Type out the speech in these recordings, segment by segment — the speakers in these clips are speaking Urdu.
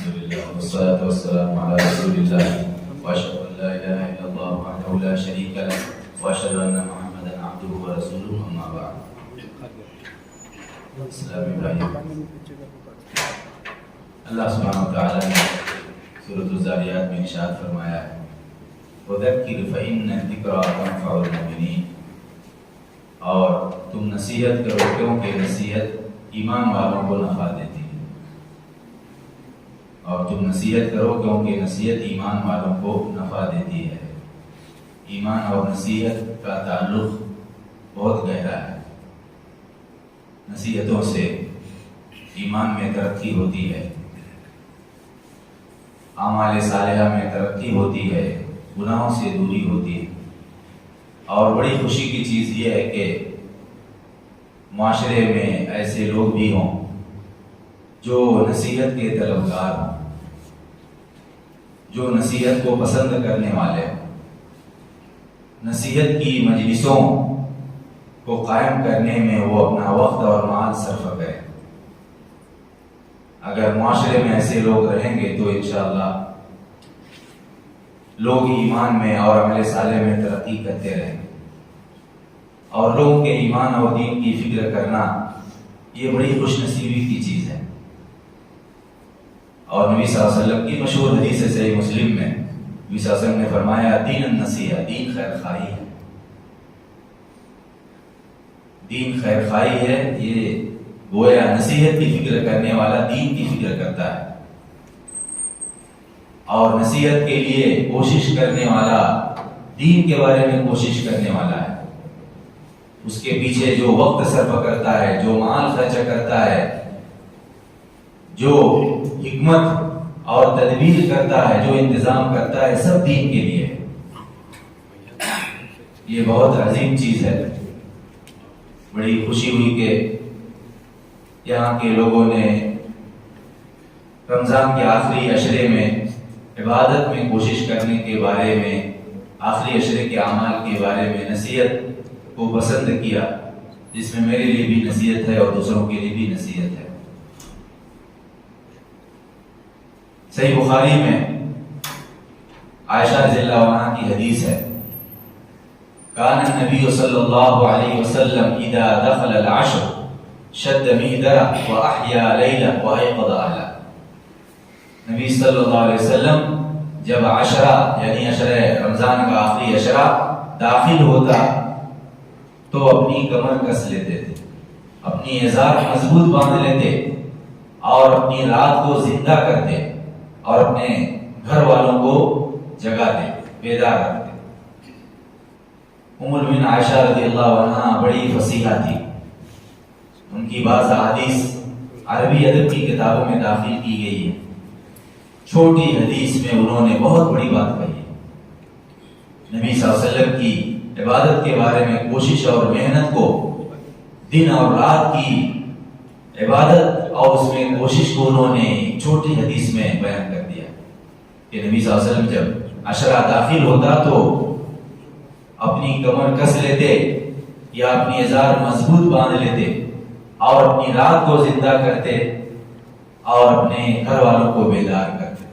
لله والصلاة والسلام على رسول الله وأشهد أن لا إله إلا الله وحده لا شريك له وأشهد أن محمدا عبده ورسوله أما بعد. السلام علیکم. اللہ سبحانہ وتعالی نے سورۃ الذاریات میں ارشاد فرمایا ہے وَذَكِّرْ فَإِنَّ الذِّكْرَىٰ تَنفَعُ الْمُؤْمِنِينَ، اور تم نصیحت کرو کیونکہ نصیحت ایمان والوں کو نفع دیتی ہے. اور تم نصیحت کرو کیونکہ نصیحت ایمان والوں کو نفع دیتی ہے. ایمان اور نصیحت کا تعلق بہت گہرا ہے. نصیحتوں سے ایمان میں ترقی ہوتی ہے، اعمال صالحہ میں ترقی ہوتی ہے، گناہوں سے دوری ہوتی ہے. اور بڑی خوشی کی چیز یہ ہے کہ معاشرے میں ایسے لوگ بھی ہوں جو نصیحت کے طلبگار ہوں، جو نصیحت کو پسند کرنے والے ہوں، نصیحت کی مجلسوں کو قائم کرنے میں وہ اپنا وقت اور مال صرف کریں. اگر معاشرے میں ایسے لوگ رہیں گے تو انشاءاللہ لوگ ایمان میں اور عمل صالح میں ترقی کرتے رہیں گے. اور لوگوں کے ایمان اور دین کی فکر کرنا یہ بڑی خوش نصیبی کی چیز ہے. اور نبی صلی اللہ علیہ وسلم کی مشہور حدیث ہے صحیح مسلم میں، نبی صلی اللہ علیہ وسلم نے فرمایا دین النصیحہ، دین خیر خواہی ہے. دین خیر خواہی ہے، یہ گویا نصیحت کی فکر کرنے والا دین کی فکر کرتا ہے، اور نصیحت کے لیے کوشش کرنے والا دین کے بارے میں کوشش کرنے والا ہے. اس کے پیچھے جو وقت صرف کرتا ہے، جو مال خرچہ کرتا ہے، جو حکمت اور تدبیر کرتا ہے، جو انتظام کرتا ہے، سب دین کے لیے. یہ بہت عظیم چیز ہے. بڑی خوشی ہوئی کہ یہاں کے لوگوں نے رمضان کے آخری عشرے میں عبادت میں کوشش کرنے کے بارے میں، آخری عشرے کے اعمال کے بارے میں نصیحت کو پسند کیا، جس میں میرے لیے بھی نصیحت ہے اور دوسروں کے لیے بھی نصیحت ہے. صحیح بخاری میں عائشہ رضی اللہ عنہا کی حدیث ہے کان النبی صلی اللہ علیہ وسلم اذا دخل العشر شد میدرہ واحیا لیلہ وایقظ اہلہ. نبی صلی اللہ علیہ وسلم جب عشرہ یعنی عشرہ رمضان کا آخری عشرہ داخل ہوتا تو اپنی کمر کس لیتے تھے، اپنی ازار مضبوط باندھ لیتے اور اپنی رات کو زندہ کرتے اور اپنے گھر والوں کو جگاتے، بیدار رکھتے. ام المؤمنین عائشہ رضی اللہ عنہا بڑی فصیحہ تھی. ان کی بعض احادیث عربی ادب کی کتابوں میں داخل کی گئی ہے. چھوٹی حدیث میں انہوں نے بہت بڑی بات کہی ہے. نبی صلی اللہ علیہ وسلم کی عبادت کے بارے میں کوشش اور محنت کو، دن اور رات کی عبادت اور اس میں کوشش کو انہوں نے چھوٹی حدیث میں بیان کر دیا کہ نبی صلی اللہ علیہ وسلم جب عشرہ داخل ہوتا تو اپنی کمر کس لیتے یا اپنی ازار مضبوط باندھ لیتے اور اپنی رات کو زندہ کرتے اور اپنے گھر والوں کو بیدار کرتے.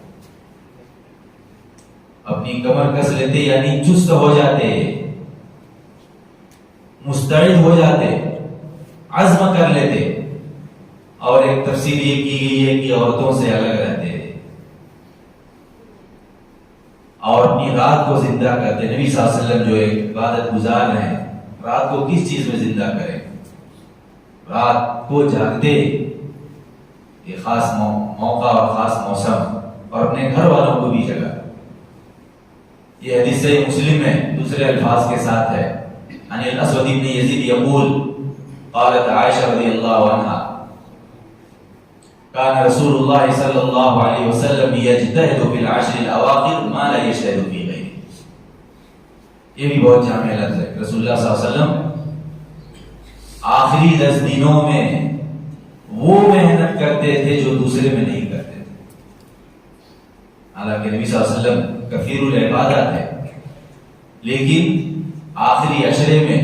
اپنی کمر کس لیتے یعنی چست ہو جاتے، مستعد ہو جاتے، عزم کر لیتے. اور ایک تفسیر یہ کی گئی ہے کہ عورتوں سے الگ رہتے اور اپنی رات کو زندہ کرتے. نبی صلی اللہ علیہ وسلم جو ایک عبادت گزار ہیں، رات کو کس چیز میں زندہ کریں؟ رات کو جاگتے، یہ خاص موقع اور خاص موسم، اور اپنے گھر والوں کو بھی جگا. یہ حدیث صحیح مسلم میں دوسرے الفاظ کے ساتھ ہے. عن الاسود بن یزید یقول قالت عائشہ رضی اللہ عنہا كان رسول الله صلی اللہ علیہ وسلم یجتہد فی العشر الاواخر ما لا یجتہد فی غیرہ. یہ بھی بہت جامع لفظ ہے. رسول اللہ صلی اللہ علیہ وسلم آخری 10 دنوں میں وہ محنت کرتے تھے جو دوسرے میں نہیں کرتے تھے. حالانکہ نبی صلی اللہ علیہ وسلم کثیر العبادات ہے، لیکن آخری عشرے میں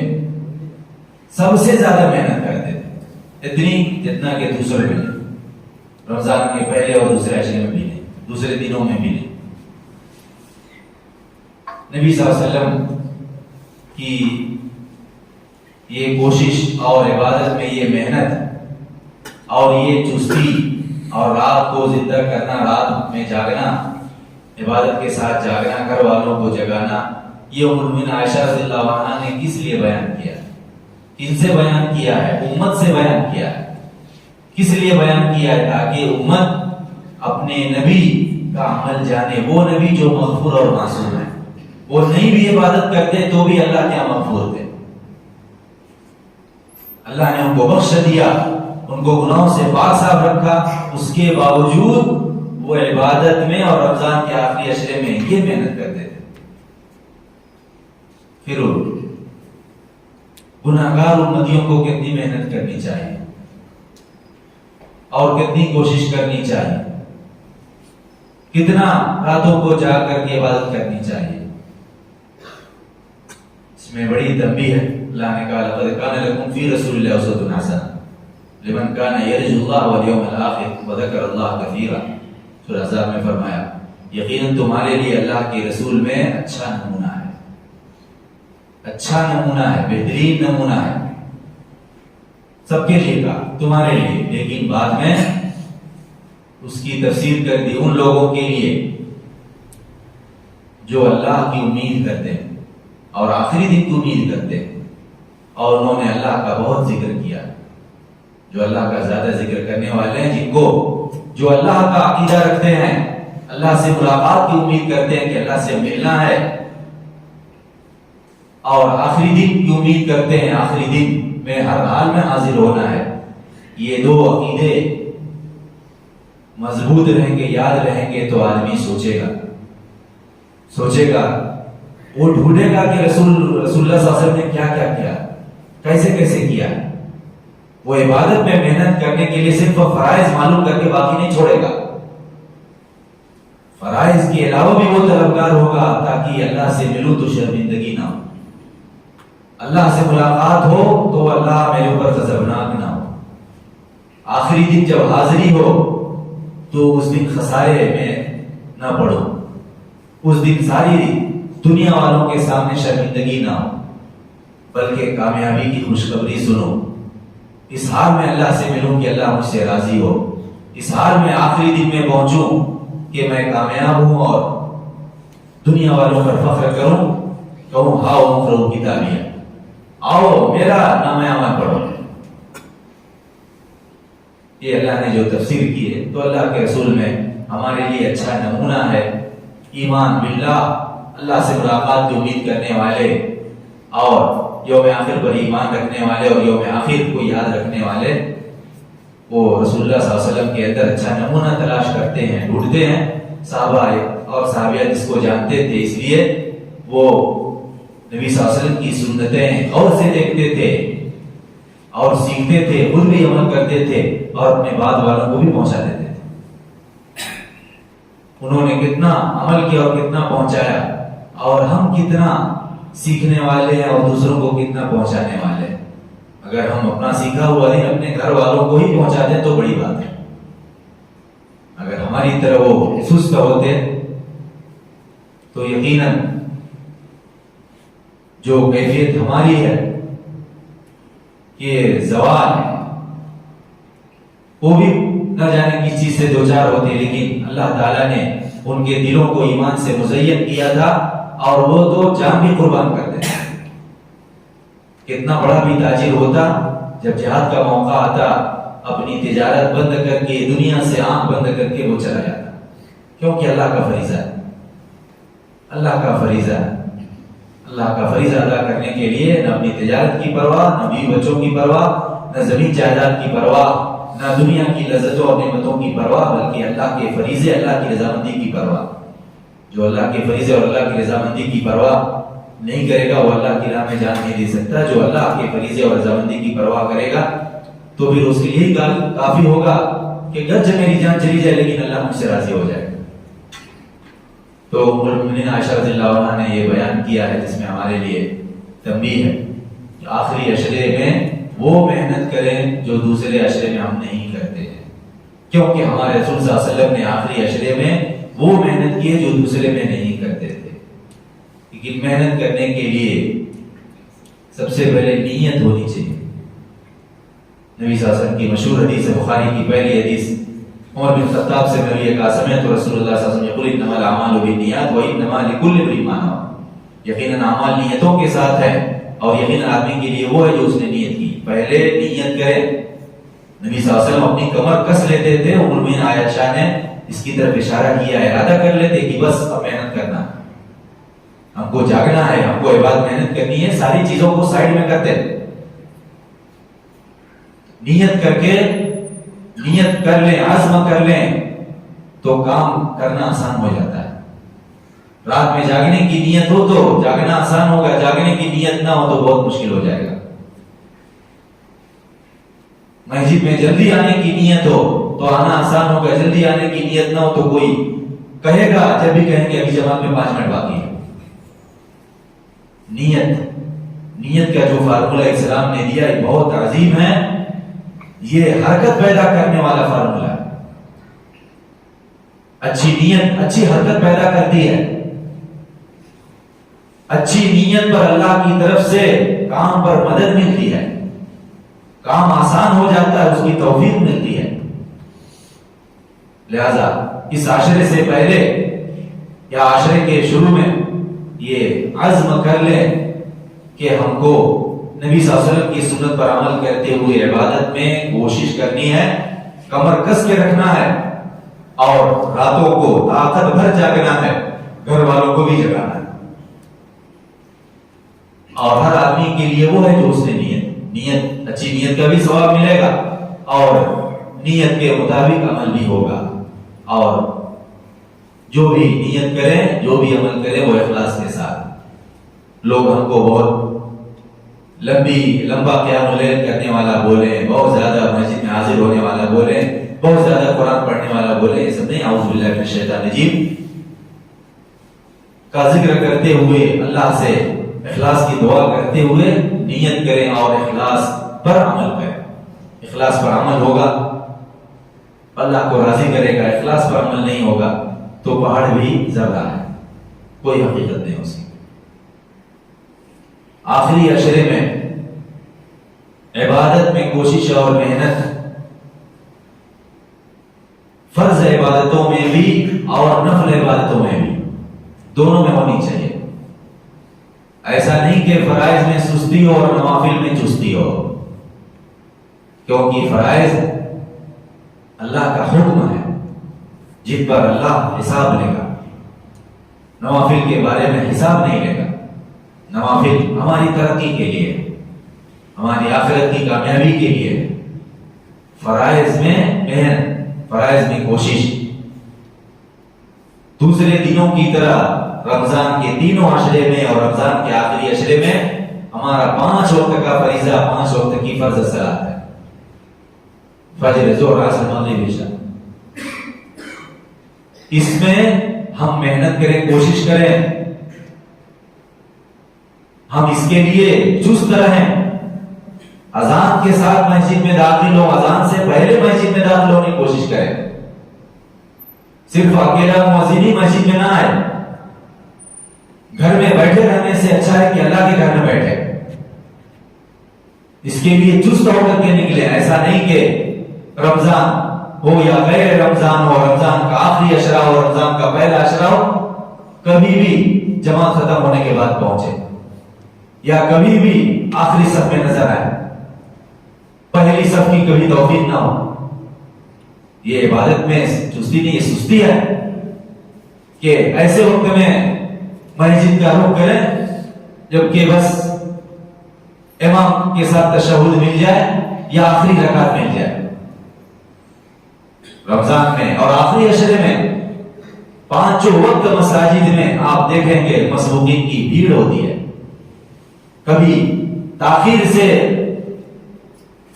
سب سے زیادہ محنت کرتے تھے، اتنی جتنا کہ دوسرے میں نہیں. رمضان کے پہلے اور دوسرے عشرے میں بھی نہیں. دوسرے دنوں میں بھی نہیں۔ نبی صلی اللہ علیہ وسلم کی یہ کوشش اور عبادت میں یہ محنت اور یہ چستی اور رات کو زندہ کرنا، رات میں جاگنا، عبادت کے ساتھ جاگنا، گھر والوں کو جگانا، یہ ام المؤمنین عائشہ رضی اللہ عنہا نے کس لیے بیان کیا؟ کن سے بیان کیا ہے؟ امت سے بیان کیا ہے۔ کس لیے بیان کیا ہے؟ تاکہ امت اپنے نبی کا عمل جانے، وہ نبی جو مغفور اور معصوم ہے، وہ نہیں بھی عبادت کرتے تو بھی اللہ کیا مغفور تھے، اللہ نے ان کو بخش دیا، ان کو گناہوں سے پاک صاف رکھا، اس کے باوجود وہ عبادت میں اور رمضان کے آخری عشرے میں یہ محنت کرتے تھے۔ پھر گناہگار امتیوں کو کتنی محنت کرنی چاہیے اور کتنی کوشش کرنی چاہیے، کتنا راتوں کو جاگ کر کے عبادت کرنی چاہیے۔ اس میں بڑی تنبیہ ہے۔ اللہ نے کہا لقد کان لکم فی رسول اللہ اسوۃ حسنہ لمن کان یرجو اللہ والیوم الآخر وذکر اللہ کثیرا۔ سورہ احزاب میں فرمایا یقیناً تمہارے لیے اللہ کے رسول میں اچھا نمونہ ہے، اچھا نمونہ ہے، بہترین نمونہ ہے، سب کے لیے کہا، تمہارے لیے، لیکن بعد میں اس کی تفسیر کر دی ان لوگوں کے لیے جو اللہ کی امید کرتے ہیں اور آخری دن کی امید کرتے ہیں، اور انہوں نے اللہ کا بہت ذکر کیا، جو اللہ کا زیادہ ذکر کرنے والے ہیں، جن کو جو اللہ کا عقیدہ رکھتے ہیں، اللہ سے ملاقات کی امید کرتے ہیں کہ اللہ سے ملنا ہے، اور آخری دن کی امید کرتے ہیں، آخری دن میں ہر حال میں حاضر ہونا ہے۔ یہ دو عقیدے مضبوط رہیں گے، یاد رہیں گے تو آدمی سوچے گا، وہ ڈھونڈے گا کہ رسول اللہ صلی اللہ علیہ وسلم نے کیا کیا کیا، کیسے کیا۔ وہ عبادت میں محنت کرنے کے لیے صرف فرائض معلوم کر کے باقی نہیں چھوڑے گا، فرائض کے علاوہ بھی وہ طلبگار ہوگا تاکہ اللہ سے ملوں تو شرمندگی نہ ہو، اللہ سے ملاقات ہو تو اللہ میرے اوپر غضبناک نہ ہو، آخری دن جب حاضری ہو تو اس دن خسارے میں نہ پڑو، اس دن ساری دنیا والوں کے سامنے شرمندگی نہ ہو، بلکہ کامیابی کی خوشخبری سنو۔ اس حال میں اللہ سے ملوں کہ اللہ مجھ سے راضی ہو، اس حال میں آخری دن میں پہنچوں کہ میں کامیاب ہوں اور دنیا والوں پر فخر کروں، کہوں ہاؤ اقرؤ کتابیہ، آؤ میرا نامہ اعمال پڑھو۔ یہ اللہ نے جو تفسیر کی ہے تو اللہ کے رسول میں ہمارے لیے اچھا نمونہ ہے۔ ایمان باللہ، اللہ سے ملاقات کی امید کرنے والے اور یوم آخر پر ایمان رکھنے والے اور یوم آخر کو یاد رکھنے والے، وہ رسول اللہ صلی اللہ علیہ وسلم کے اندر اچھا نمونہ تلاش کرتے ہیں، ڈھونڈتے ہیں۔ صحابہ اور صحابیات اس کو جانتے تھے، اس لیے وہ نبی صلی اللہ علیہ وسلم کی سنتیں غور سے دیکھتے تھے اور سیکھتے تھے، خود بھی عمل کرتے تھے اور اپنے بعد والوں کو بھی پہنچا دیتے تھے۔ انہوں نے کتنا عمل کیا اور کتنا پہنچایا، اور ہم کتنا سیکھنے والے ہیں اور دوسروں کو کتنا پہنچانے والے ہیں۔ اگر ہم اپنا سیکھا ہوا دین اپنے گھر والوں کو ہی پہنچا دیں تو بڑی بات ہے، اگر ہماری طرح وہ سست ہوتے تو یقیناً جو کیفیت ہماری ہے کہ زوال ہے، وہ بھی نہ جانے کس چیز سے دوچار ہوتے، لیکن اللہ تعالیٰ نے ان کے دلوں کو ایمان سے مزین کیا تھا اور وہ تو جان بھی قربان کرتے ہیں۔ کتنا بڑا بھی تاجر ہوتا، جب جہاد کا موقع آتا اپنی تجارت بند کر کے، دنیا سے آنکھ بند کر کے وہ چلا جاتا، کیونکہ اللہ کا فریضہ ہے، اللہ کا فریضہ ہے۔ اللہ کا فریضہ ادا کرنے کے لیے نہ اپنی تجارت کی پرواہ، نہ بیوی بچوں کی پرواہ، نہ زمین جائیداد کی پرواہ، نہ دنیا کی لذتوں اور نعمتوں کی پرواہ، بلکہ اللہ کے فریضے، اللہ کی رضامندی کی پرواہ۔ جو اللہ کے فریضے اور اللہ کی رضامندی کی پرواہ نہیں کرے گا وہ اللہ کی راہ میں جان نہیں دے سکتا۔ جو اللہ کے فریضے اور رضامندی کی پرواہ کرے گا تو پھر اس کے لیے کافی ہوگا کہ گرچہ میری جان چلی جائے لیکن اللہ مجھ سے راضی ہو جائے۔ تو ام المؤمنین عائشہ رضی اللہ عنہا نے یہ بیان کیا ہے جس میں ہمارے لیے تنبیہ ہے کہ آخری عشرے میں وہ محنت کریں جو دوسرے عشرے میں ہم نہیں کرتے ہیں، کیونکہ ہمارے رسول صلی اللہ علیہ وسلم نے آخری عشرے میں وہ محنت کی ہے جو دوسرے میں نہیں کرتے تھے. لیکن محنت کرنے کے لیے سب سے پہلے نیت ہونی چاہیے. نبی صلی اللہ علیہ وسلم کی مشہور حدیث ہے، بخاری کی پہلی حدیث. عمر بن خطاب سے نبی نے کہا سمعت رسول اللہ صلی اللہ علیہ وسلم یقول انما الاعمال بالنیات وانما لكل امرئ ما نوى. یقیناً اعمال نیتوں کے ساتھ ہے اور یقیناً آدمی کے لیے وہ ہے جو اس نے نیت کی. پہلے نیت کرے. نبی صلی اللہ علیہ وسلم اپنی کمر کس لیتے تھے. ام المؤمنین عائشہ نے اس کی طرف اشارہ کیا، ارادہ کر لیتے کہ بس اب محنت کرنا، ہم کو جاگنا ہے، ہم کو عبادت محنت کرنی ہے. ساری چیزوں کو سائیڈ میں کرتے تھے. نیت کر کے نیت کر لیں، عزم کر لیں تو کام کرنا آسان ہو جاتا ہے. رات میں جاگنے کی نیت ہو تو جاگنا آسان ہوگا، جاگنے کی نیت نہ ہو تو بہت مشکل ہو جائے گا. مسجد میں جلدی آنے کی نیت ہو تو آنا آسان ہوگا، جلدی آنے کی نیت نہ ہو تو کوئی کہے گا، جب بھی کہیں گے ابھی جماعت میں 5 منٹ باقی ہے. نیت کا جو فارمولہ اسلام نے دیا ہے بہت عظیم ہے. یہ حرکت پیدا کرنے والا فارمولہ ہے. اچھی نیت اچھی حرکت پیدا کرتی ہے. اچھی نیت پر اللہ کی طرف سے کام پر مدد ملتی ہے، کام آسان ہو جاتا ہے، اس کی توفیق ملتی ہے. لہذا اس عاشرے سے پہلے یا عاشرے کے شروع میں یہ عزم کر لیں کہ ہم کو نبی صلی اللہ علیہ وسلم کی سنت پر عمل کرتے ہوئے عبادت میں کوشش کرنی ہے، کمر کس کے رکھنا ہے اور راتوں کو طاقت بھر جاگنا ہے، گھر والوں کو بھی جگانا ہے. اور ہر آدمی کے لیے وہ ہے جو اس نے نیت اچھی نیت کا بھی ثواب ملے گا اور نیت کے مطابق عمل بھی ہوگا. اور جو بھی نیت کریں، جو بھی عمل کریں وہ اخلاص کے ساتھ. لوگ ہم کو بہت لمبا قیام اللیل کرنے والا بولے، بہت زیادہ مسجد میں حاضر ہونے والا بولے، بہت زیادہ قرآن پڑھنے والا بولے، یہ سب نہیں. اعوذ باللہ من الشیطان الرجیم کا ذکر کرتے ہوئے اللہ سے اخلاص کی دعا کرتے ہوئے نیت کریں اور اخلاص پر عمل کریں. اخلاص پر عمل ہوگا اللہ کو راضی کرے گا. اخلاص پر عمل نہیں ہوگا تو پہاڑ بھی ذرہ ہے، کوئی حقیقت نہیں اس کی. آخری عشرے میں عبادت میں کوشش اور محنت فرض عبادتوں میں بھی اور نفل عبادتوں میں بھی دونوں میں ہونی چاہیے. ایسا نہیں کہ فرائض میں سستی ہو اور نوافل میں چستی ہو، کیونکہ فرائض اللہ کا حکم ہے جن پر اللہ حساب لے گا. نوافل کے بارے میں حساب نہیں لے گا. نوافل ہماری ترقی کے لیے، ہماری آخرت کی کامیابی کے لیے. فرائض میں محنت، فرائض میں کوشش. دوسرے دنوں کی طرح رمضان کے تینوں عشرے میں اور رمضان کے آخری عشرے میں ہمارا 5 وقت کا فریضہ، 5 وقت کی فرض صلاۃ ہے. فجر، ظہر، عصر، مغرب، عشاء. اس میں ہم محنت کریں، کوشش کریں، ہم اس کے لیے چست رہیں. اذان کے ساتھ مسجد میں داخل ہو، اذان سے پہلے مسجد میں داخل ہونے کی کوشش کریں. صرف اکیلا مؤذن ہی مسجد میں نہ آئے. گھر میں بیٹھے رہنے سے اچھا ہے کہ اللہ کے گھر میں بیٹھے. اس کے لیے چست ہو کر کے نکلے. ایسا نہیں کہ رمضان ہو یا غیر رمضان ہو، رمضان کا آخری عشرہ ہو، رمضان کا پہلا عشرہ ہو، کبھی بھی جماعت ختم ہونے کے بعد پہنچے یا کبھی بھی آخری صف میں نظر آئے، پہلی صف کی کبھی توفیق نہ ہو. یہ عبادت میں چستی نہیں، یہ سستی ہے کہ ایسے وقت میں مسجد کا رخ کریں جبکہ بس امام کے ساتھ تشہد مل جائے یا آخری رکعت مل جائے. رمضان میں اور آخری عشرے میں 5 وقت مساجد میں آپ دیکھیں گے مسبوقین کی بھیڑ ہوتی ہے. کبھی تاخیر سے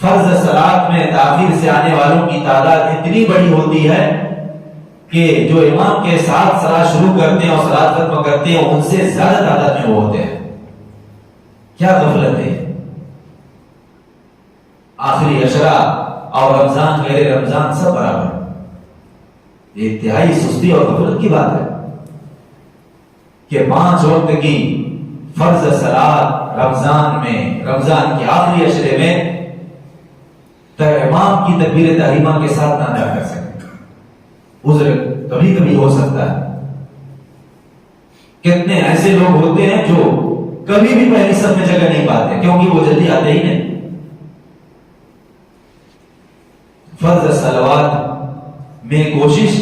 فرض صلات میں تاخیر سے آنے والوں کی تعداد اتنی بڑی ہوتی ہے کہ جو امام کے ساتھ صلاۃ شروع کرتے ہیں اور صلاۃ ختم کرتے ہیں ان سے زیادہ تعداد میں وہ ہوتے ہیں. کیا غفلت ہے. آخری عشرہ اور رمضان غیر رمضان سب برابر. یہ انتہائی سستی اور غفلت کی بات ہے کہ 5 وقت کی فرض صلات رمضان میں، رمضان کے آخری عشرے میں امام کی تکبیر تحریمہ کے ساتھ نہ ادا کر سکے۔ عذر کبھی کبھی ہو سکتا ہے۔ کتنے ایسے لوگ ہوتے ہیں جو کبھی بھی پہلی صف میں جگہ نہیں پاتے کیونکہ وہ جلدی آتے ہی نہیں۔ فرض صلوات میں کوشش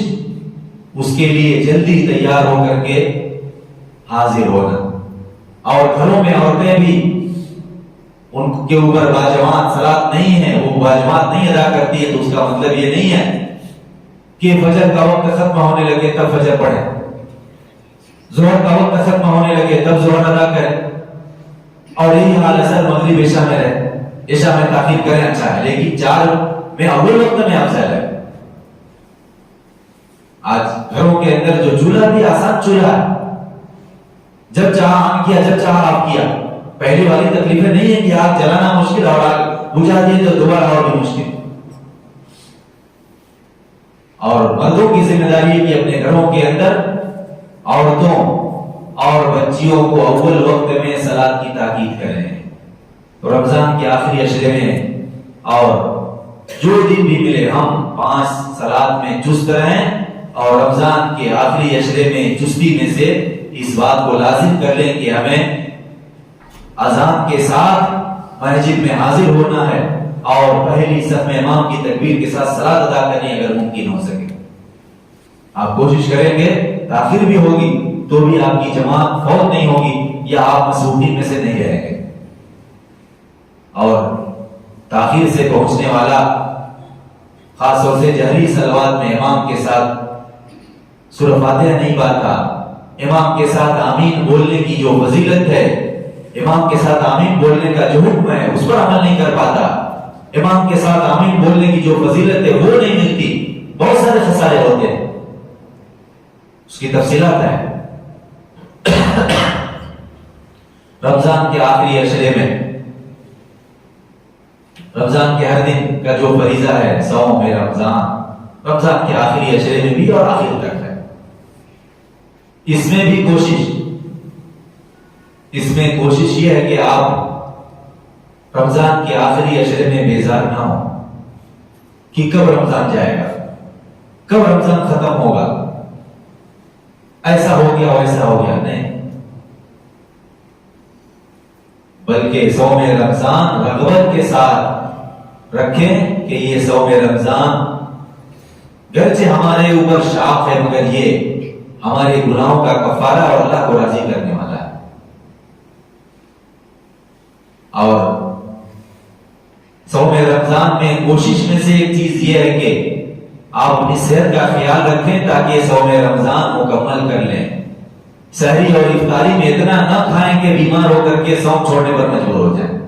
اس کے لیے جلدی تیار ہو کر کے حاضر ہونا، اور گھروں میں عورتیں بھی ان کے اوپر باجماعت صلات نہیں ہے، وہ باجماعت نہیں ادا کرتی ہے، تو اس کا مطلب یہ نہیں ہے کہ فجر کا وقت ختم ہونے لگے تب فجر پڑھیں، ظہر کا وقت ختم ہونے لگے تب ظہر ادا کریں، اور یہی حال اثر مغرب عشاء میں رہے، عشاء میں تاخیر کریں اچھا ہے، لیکن 4 میں اول وقت میں افضل ہے۔ آج گھروں کے اندر جو چولہا بھی آسان چولہا ہے، جب چاہا آن کیا، جب چاہا آپ کیا، پہلی والی تکلیفیں نہیں ہے کہ آگ جلانا مشکل اور آگ بجھا دیے تو دوبارہ اور بھی مشکل۔ اور مردوں کی ذمہ داری ہے کہ اپنے گھروں کے اندر عورتوں اور بچیوں کو اول وقت میں صلات کی تاکید کریں۔ رمضان کے آخری عشرے میں اور جو دن بھی ملے ہم 5 صلات میں چست رہیں، اور رمضان کے آخری عشرے میں چستی میں سے اس بات کو لازم کر لیں کہ ہمیں اذان کے ساتھ مسجد میں حاضر ہونا ہے اور پہلی صف میں امام کی تکبیر کے ساتھ صلات ادا کرنی اگر ممکن ہو سکے۔ آپ کوشش کریں گے، تاخیر بھی ہوگی تو بھی آپ کی جماعت فوت نہیں ہوگی یا آپ مسبوقین میں سے نہیں رہیں گے۔ اور تاخیر سے پہنچنے والا خاص طور سے جہری صلوات میں امام کے ساتھ سورہ فاتحہ نہیں پاتا، امام کے ساتھ آمین بولنے کی جو فضیلت ہے، امام کے ساتھ آمین بولنے کا جو حکم ہے اس پر عمل نہیں کر پاتا، امام کے ساتھ آمین بولنے کی جو فضیلت ہے وہ نہیں ملتی، بہت سارے خسارے ہوتے ہیں، اس کی تفصیلات ہیں۔ رمضان کے آخری عشرے میں، رمضان کے ہر دن کا جو فریضہ ہے صوم رمضان، رمضان کے آخری عشرے میں بھی اور آخر تک ہے، اس میں بھی کوشش یہ ہے کہ آپ رمضان کے آخری عشرے میں بیزار نہ ہو کہ کب رمضان جائے گا، کب رمضان ختم ہوگا، ایسا ہو گیا ویسا ہو گیا، نہیں، بلکہ صوم رمضان رغبت کے ساتھ رکھیں کہ یہ صوم رمضان گرچہ ہمارے اوپر شاق ہے مگر یہ ہمارے گناہوں کا کفارہ اور اللہ کو راضی کرنے والا ہے۔ اور صوم رمضان میں کوشش میں سے ایک چیز یہ ہے کہ آپ اپنی صحت کا خیال رکھیں تاکہ صوم رمضان مکمل کر لیں۔ سحری اور افطاری میں اتنا نہ کھائیں کہ بیمار ہو کر کے صوم چھوڑنے پر مجبور ہو جائیں،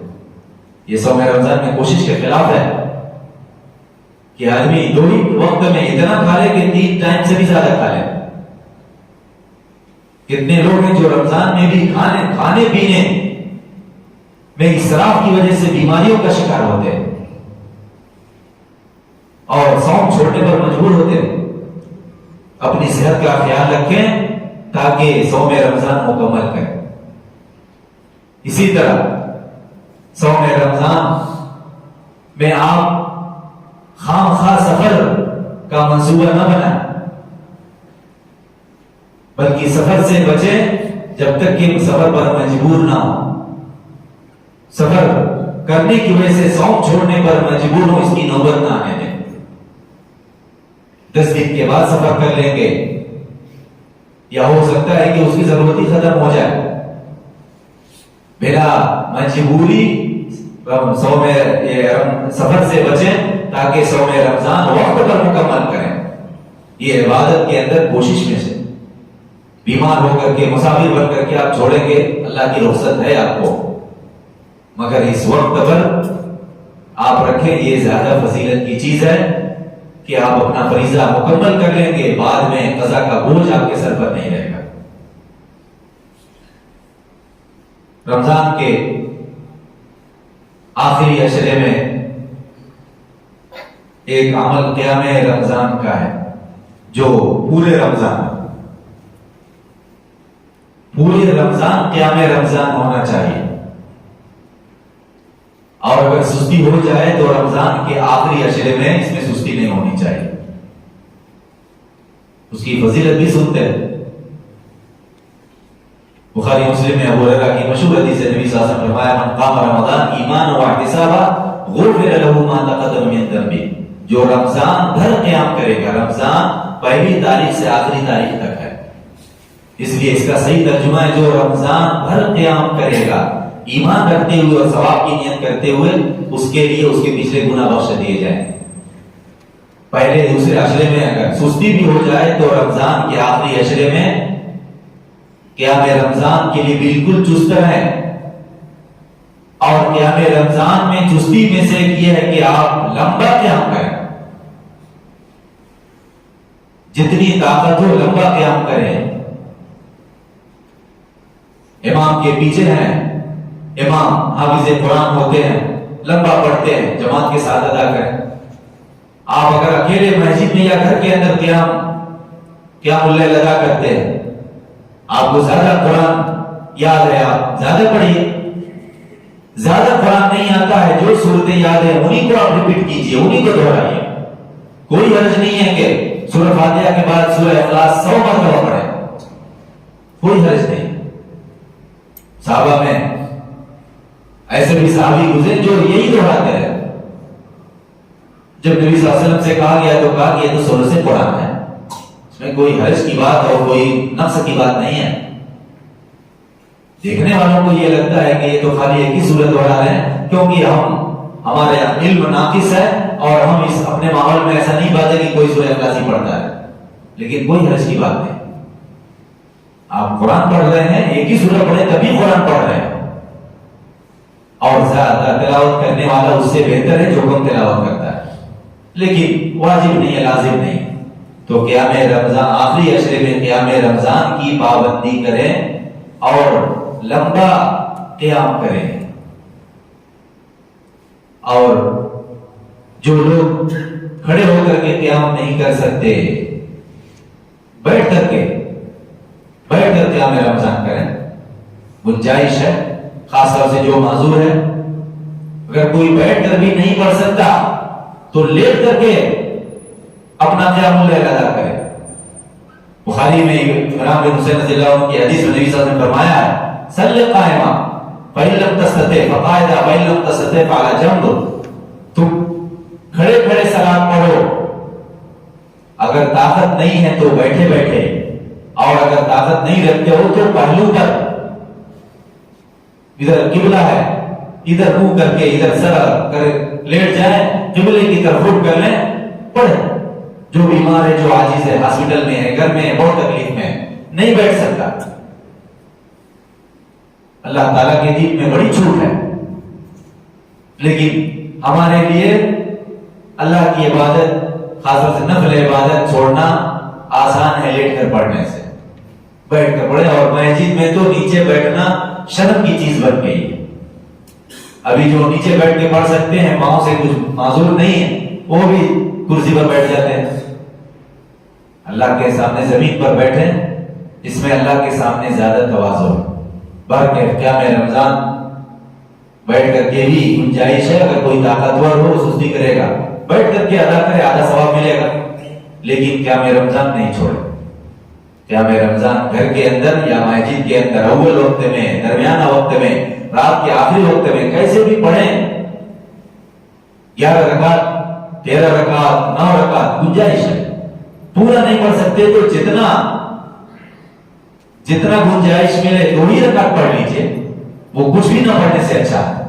یہ صوم رمضان میں کوشش کے خلاف ہے کہ آدمی 2 ہی وقت میں اتنا کھا لے کہ 3 ٹائم سے بھی زیادہ کھا لے۔ کتنے لوگ ہیں جو رمضان میں بھی کھانے پینے میں اسراف کی وجہ سے بیماریوں کا شکار ہوتے ہیں اور صوم چھوڑنے پر مجبور ہوتے ہیں۔ اپنی صحت کا خیال رکھیں تاکہ صوم رمضان مکمل کریں۔ اسی طرح صوم رمضان میں آپ خام خواہ سفر کا منصوبہ نہ بنائیں، بلکہ سفر سے بچیں جب تک کہ سفر پر مجبور نہ ہو۔ سفر کرنے کی وجہ سے صوم چھوڑنے پر مجبور ہو، اس کی نوبت نہ آنے دیں۔ 10 دن کے بعد سفر کر لیں گے، یا ہو سکتا ہے کہ اس کی ضرورت ہی ختم ہو جائے، بلا مجبوری سفر سے بچیں تاکہ صوم رمضان وقت پر مکمل کریں۔ یہ عبادت کے اندر کوشش میں سے، بیمار ہو کر کے مسافر بن کر کے آپ چھوڑیں گے، اللہ کی رخصت ہے آپ کو، مگر اس وقت پر آپ رکھیں، یہ زیادہ فضیلت کی چیز ہے کہ آپ اپنا فریضہ مکمل کر لیں گے، بعد میں قضا کا بوجھ آپ کے سر پر نہیں رہے گا۔ رمضان کے آخری عشرے میں ایک عمل قیام رمضان کا ہے جو پورے رمضان قیام رمضان ہونا چاہیے، اور اگر سستی ہو جائے تو رمضان کے آخری عشرے میں اس میں سستی نہیں ہونی چاہیے. اس کی فضیلت بھی سنتے ہیں. بخاری مسلم میں ابو ہریرہ کی مشہور حدیث ہے، نبی صلی اللہ علیہ وسلم نے فرمایا من قام رمضان ایمانا واحتسابا غفر له ما تقدم من ذنبه. جو رمضان بھر قیام کرے گا، رمضان پہلی تاریخ سے آخری تاریخ تک ہے، اس لیے اس کا صحیح ترجمہ ہے جو رمضان بھر قیام کرے گا ایمان رکھتے ہوئے اور ثواب کی نیت کرتے ہوئے، اس کے لیے اس کے پچھلے گناہ بخش دیے جائیں. پہلے دوسرے عشرے میں اگر سستی بھی ہو جائے تو رمضان کے آخری عشرے میں قیام رمضان کے لیے بالکل چست ہے. اور قیام رمضان میں چستی میں سے یہ ہے کہ آپ لمبا قیام کریں، جتنی طاقت ہو لمبا قیام کریں. امام کے پیچھے ہیں، امام حافظ قرآن ہوتے ہیں، لمبا پڑھتے ہیں، جماعت کے ساتھ ادا کریں. آپ اگر اکیلے مسجد میں یا گھر کے اندر قیام اللیل ادا کرتے ہیں، آپ کو زیادہ قرآن یاد ہے، آپ زیادہ پڑھیے. زیادہ قرآن نہیں آتا ہے، جو صورتیں یاد ہیں انہیں کو آپ ریپیٹ کیجئے، انہیں کو دہرائیے. کوئی حرج نہیں ہے کہ سورہ فاتحہ کے بعد سورہ اخلاص 100 مرتبہ پڑھیں، کوئی حرج نہیں. صحابہ میں ایسے بھی صحابی گزرے جو یہی دہراتے ہیں. جب نبی صلی اللہ علیہ وسلم سے کہا گیا تو کہا کہ یہ تو سورہ سے قرآن ہے، اس میں کوئی حرج کی بات اور کوئی نقص کی بات نہیں ہے. دیکھنے والوں کو یہ لگتا ہے کہ یہ تو خالی ایک ہی سورت دوہرا رہے ہیں، کیونکہ ہمارے علم ناقص ہے اور ہم اس اپنے ماحول میں ایسا نہیں پاتے کہ کوئی سورہ اخلاص ہی پڑھتا ہے. لیکن کوئی حرج کی بات نہیں. آپ قرآن پڑھ رہے ہیں، ایک ہی سورہ پڑھیں تبھی قرآن پڑھ رہے ہیں. اور زیادہ تلاوت کرنے والا اس سے بہتر ہے جو کم تلاوت کرتا ہے، لیکن واجب نہیں ہے، لازم نہیں. تو قیام رمضان آخری عشرے میں قیام رمضان کی پابندی کریں اور لمبا قیام کریں. اور جو لوگ کھڑے ہو کر کے قیام نہیں کر سکتے، بیٹھ کر قیام رمضان کریں. گنجائش ہے، خاص طور سے جو معذور ہے. اگر کوئی بیٹھ کر بھی نہیں پڑھ سکتا تو لیٹ کر کے اپنا قیام اللیل ادا کرے. بخاری میں عمران بن حسین رضی اللہ عنہ کی حدیث میں نبی صلی اللہ علیہ وسلم نے فرمایا ہے صلی قائما فإن لم تستطع فقاعدا فإن لم تستطع فعلى جنب. تم کھڑے صلاۃ پڑھو، اگر طاقت نہیں ہے تو بیٹھے بیٹھے، اور اگر طاقت نہیں رکھتے ہو تو پہلو پر، ادھر قبلہ ہے ادھر منہ کر کے ادھر سر کر لیٹ جائیں، قبلے کی طرف رخ کر لیں، پڑھیں. جو بیمار ہے، جو عاجز ہے، ہاسپٹل میں ہے، گھر میں ہے، بہت تکلیف میں ہے، نہیں بیٹھ سکتا، اللہ تعالیٰ کے دین میں بڑی چھوٹ ہے. لیکن ہمارے لیے اللہ کی عبادت، خاص طور سے نفل عبادت چھوڑنا آسان ہے لیٹ کر پڑھنے سے. بیٹھ کر پڑھے. اور مسجد میں تو نیچے بیٹھنا شرم کی چیز بن گئی ہے. ابھی جو نیچے بیٹھ کے پڑھ سکتے ہیں، پاؤں سے کچھ معذور نہیں ہے، وہ بھی کرسی پر بیٹھ جاتے ہیں. اللہ کے سامنے زمین پر بیٹھے، اس میں اللہ کے سامنے زیادہ تواضع ہے. بھر کے قیام رمضان بیٹھ کر کے بھی گنجائش ہے. اگر کوئی طاقتور ہو سستی کرے گا، بیٹھ کر کے ادا کرے، آدھا ثواب ملے گا. لیکن قیام رمضان نہیں چھوڑے. قیام رمضان گھر کے اندر یا مسجد کے اندر اول وقت میں، درمیانہ وقت میں، رات کے آخری وقت میں کیسے بھی پڑھیں. 11 رکعت، 13 رکعت، 9 رکعت گنجائش ہے. پورا نہیں پڑھ سکتے تو جتنا گنجائش ملے 2 ہی رکعت پڑھ لیجئے، وہ کچھ بھی نہ پڑھنے سے اچھا ہے.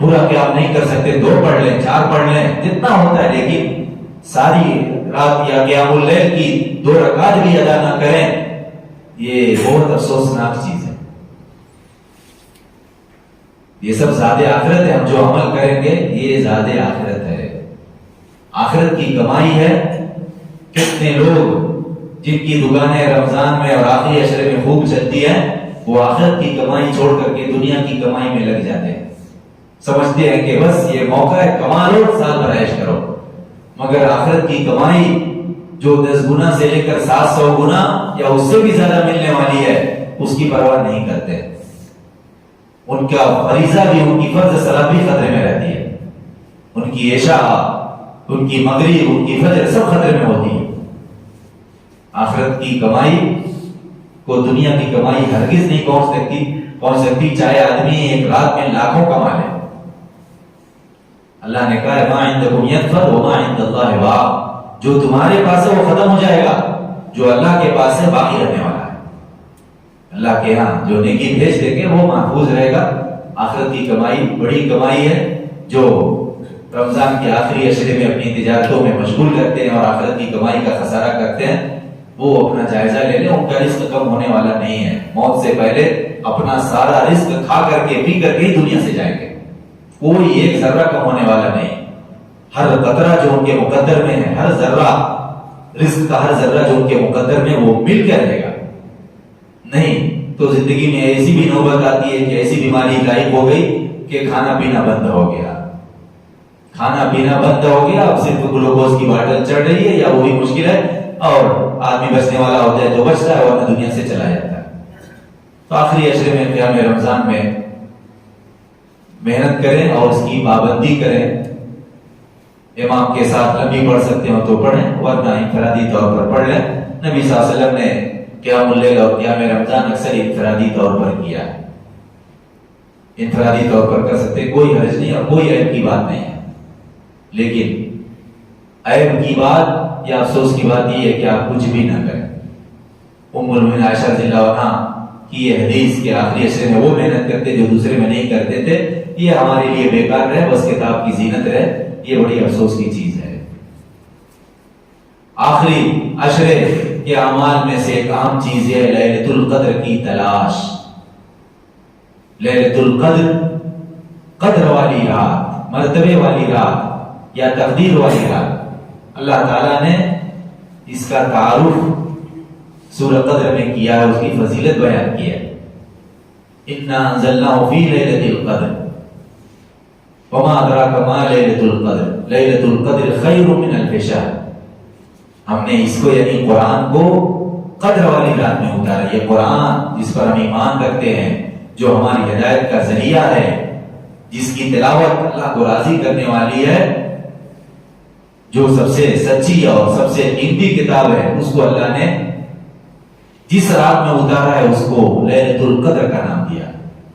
پورا قیام نہیں کر سکتے 2 پڑھ لیں، 4 پڑھ لیں، جتنا ہوتا ہے. لیکن ساری رات یا قیام اللیل کی 2 رکعت بھی ادا نہ کریں، یہ بہت افسوسناک چیز ہے. یہ سب زیادہ آخرت ہے. ہم جو عمل کریں گے یہ زیادہ آخرت ہے، آخرت کی کمائی ہے. کتنے لوگ جن کی دکانیں رمضان میں اور آخری عشرے میں خوب چلتی ہیں، وہ آخرت کی کمائی چھوڑ کر کے دنیا کی کمائی میں لگ جاتے ہیں. سمجھتے ہیں کہ بس یہ موقع ہے، کما لو، سال بھر عیش کرو. مگر آخرت کی کمائی جو 10 گنا سے لے کر 700 گنا یا اس سے بھی زیادہ ملنے والی ہے اس کی پرواہ نہیں کرتے. ان کا فریضہ بھی، ان کی فرض صلاۃ بھی خطرے میں رہتی ہے. ان کی عشاء، ان کی مغرب، ان کی فجر سب خطرے میں ہوتی ہے. آخرت کی کمائی کو دنیا کی کمائی ہرگز نہیں پہنچ سکتی چاہے آدمی ایک رات میں لاکھوں کما لے. اللہ نے کہا ہے ما عندکم ينفد وما عند اللہ باق. جو تمہارے پاس ہے وہ ختم ہو جائے گا، جو اللہ کے پاس ہے باقی رہنے والا ہے. اللہ کے ہاں جو نیکی بھیج دے گے وہ محفوظ رہے گا. آخرت کی کمائی بڑی کمائی ہے. جو رمضان کے آخری عشرے میں اپنی تجارتوں میں مشغول رہتے ہیں اور آخرت کی کمائی کا خسارہ کرتے ہیں وہ اپنا جائزہ لے لیں. ان کا رزق کم ہونے والا نہیں ہے. موت سے پہلے اپنا سارا رزق کھا کر کے پی کر کے ہی دنیا سے جائیں گے. کوئی ایک ذرہ کم ہونے والا نہیں. ہر قطرہ جو ان کے مقدر میں ہے، ہر ذرہ رزق کا ہر ذرہ جو ان کے مقدر میں وہ مل کے رہے گا. نہیں تو زندگی میں ایسی بھی نوبت آتی ہے کہ ایسی بیماری لاحق ہو گئی کہ کھانا پینا بند ہو گیا. کھانا پینا بند ہو گیا، اب صرف گلوکوز کی باٹل چڑھ رہی ہے یا وہ بھی مشکل ہے، اور آدمی بچنے والا ہو جائے تو بچتا ہے ورنہ دنیا سے چلا جاتا ہے. تو آخری عشرے میں قیام رمضان میں محنت کریں اور اس کی پابندی کریں. امام کے ساتھ لمبی پڑھ سکتے ہو تو پڑھیں ورنہ انفرادی طور پر پڑھ لیں. نبی صلی اللہ علیہ وسلم نے قیام اللیل اور قیام رمضان اکثر انفرادی طور پر کیا ہے. انفرادی طور پر کر سکتے، کوئی حرج نہیں اور کوئی عیب کی بات نہیں ہے. لیکن عیب کی بات یا افسوس کی بات یہ ہے کہ آپ کچھ بھی نہ کریں. ام المؤمنین عائشہ رضی اللہ عنہا کی یہ حدیث کے آخری عشرے میں وہ محنت کرتے جو دوسرے میں نہیں کرتے تھے، یہ ہمارے لیے بیکار رہے، بس کتاب کی زینت رہے. یہ بڑی افسوس کی چیز ہے. آخری عشرے کے اعمال میں سے ایک اہم چیز ہے لیلۃ القدر کی تلاش. لیلۃ القدر، قدر والی رات، مرتبے والی رات یا تقدیر والی رات. اللہ تعالیٰ نے اس کا تعارف سورہ قدر میں کیا ہے، اس کی فضیلت بیان کی ہے. انا انزلناہ فی لیلۃ القدر وما ادراک ما لیلۃ القدر لیلۃ القدر خیر من الف شہر. ہم نے اس کو یعنی قرآن کو قدر والی رات میں اتارا. یہ قرآن جس پر ہم ایمان رکھتے ہیں، جو ہماری ہدایت کا ذریعہ ہے، جس کی تلاوت اللہ کو راضی کرنے والی ہے، جو سب سے سچی اور سب سے قیمتی کتاب ہے، اس کو اللہ نے جس رات میں اتارا ہے اس کو لیلۃ القدر کا نام دیا.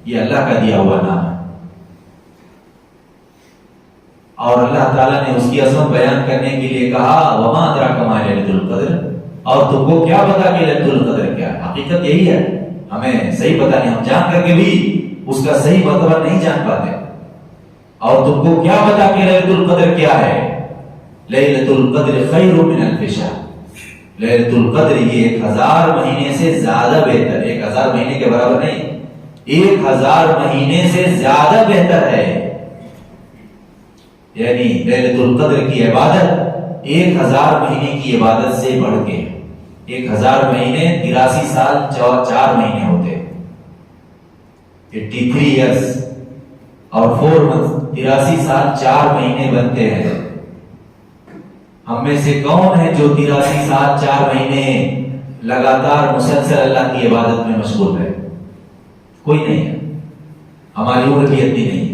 یہ اللہ کا دیا ہوا نام ہے. اور اللہ تعالیٰ نے اس کی عظمت بیان کرنے کے لیے کہا وما ادراک ما لیلۃ القدر. اور تم کو کیا پتا کہ لیلۃ القدر کیا ہے؟ حقیقت یہی ہے، ہمیں صحیح پتا نہیں، ہم جان کر کے بھی اس کا صحیح مطلب نہیں جان پاتے. اور تم کو کیا پتا کہ لیلۃ القدر کیا ہے؟ لیلۃ القدر خیر من الف شہر. لیلۃ القدر یہ 1000 مہینے سے زیادہ بہتر، 1000 مہینے کے برابر نہیں، 1000 مہینے سے زیادہ بہتر ہے. یعنی لیلۃ القدر کی عبادت 1000 مہینے کی عبادت سے بڑھ کے. 1000 مہینے 83 سال 4 مہینے ہوتے، 83 ایئرس اور 4 منتھ، 83 سال 4 مہینے بنتے ہیں. ہم میں سے کون ہے جو 83 سال 4 مہینے لگاتار مسلسل اللہ کی عبادت میں مشغول ہے؟ کوئی نہیں ہے. ہماری عمر بھی اتنی نہیں.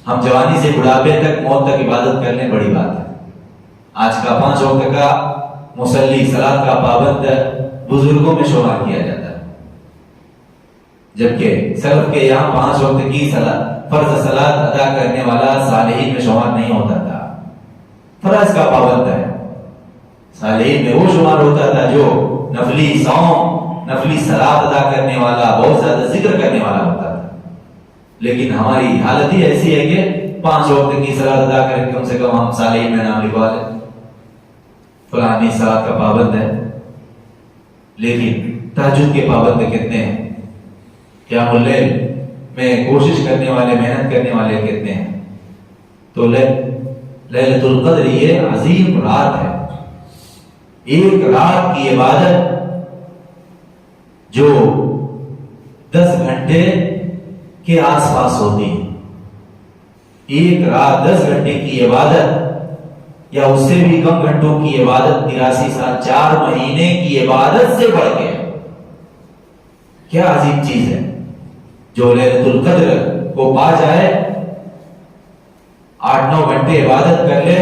ہم جوانی سے بڑھاپے تک، موت تک عبادت کرنے بڑی بات ہے. آج کا 5 وقت کا مصلی، صلاۃ کا پابند بزرگوں میں شمار کیا جاتا ہے، جبکہ سلف کے یہاں 5 وقت کی فرض صلاۃ ادا کرنے والا صالحین میں شمار نہیں ہوتا تھا. فرض کا پابند ہے. صالحین میں وہ شمار ہوتا تھا جو نفلی صوم، نفلی صلاۃ ادا کرنے والا، بہت زیادہ ذکر کرنے والا ہوتا تھا. لیکن ہماری حالت ہی ایسی ہے کہ 5 وقت کی صلاۃ ادا کر کم سے کم ہم صالحین میں نام لکھوا لیں. فلانی صلاۃ کا پابند ہے، لیکن تہجد کے پابند کتنے ہیں؟ قیام اللیل میں کوشش کرنے والے، محنت کرنے والے کتنے ہیں؟ تو لیلۃ القدر یہ عظیم رات ہے. ایک رات کی عبادت جو 10 گھنٹے کے آس پاس ہوتی ہے. ایک رات 10 گھنٹے کی عبادت یا اس سے بھی کم گھنٹوں کی عبادت 83 سال 4 مہینے کی عبادت سے بڑھ کے کیا عجیب چیز ہے. جو لیلۃ القدر کو پا جائے 8-9 گھنٹے عبادت کر لے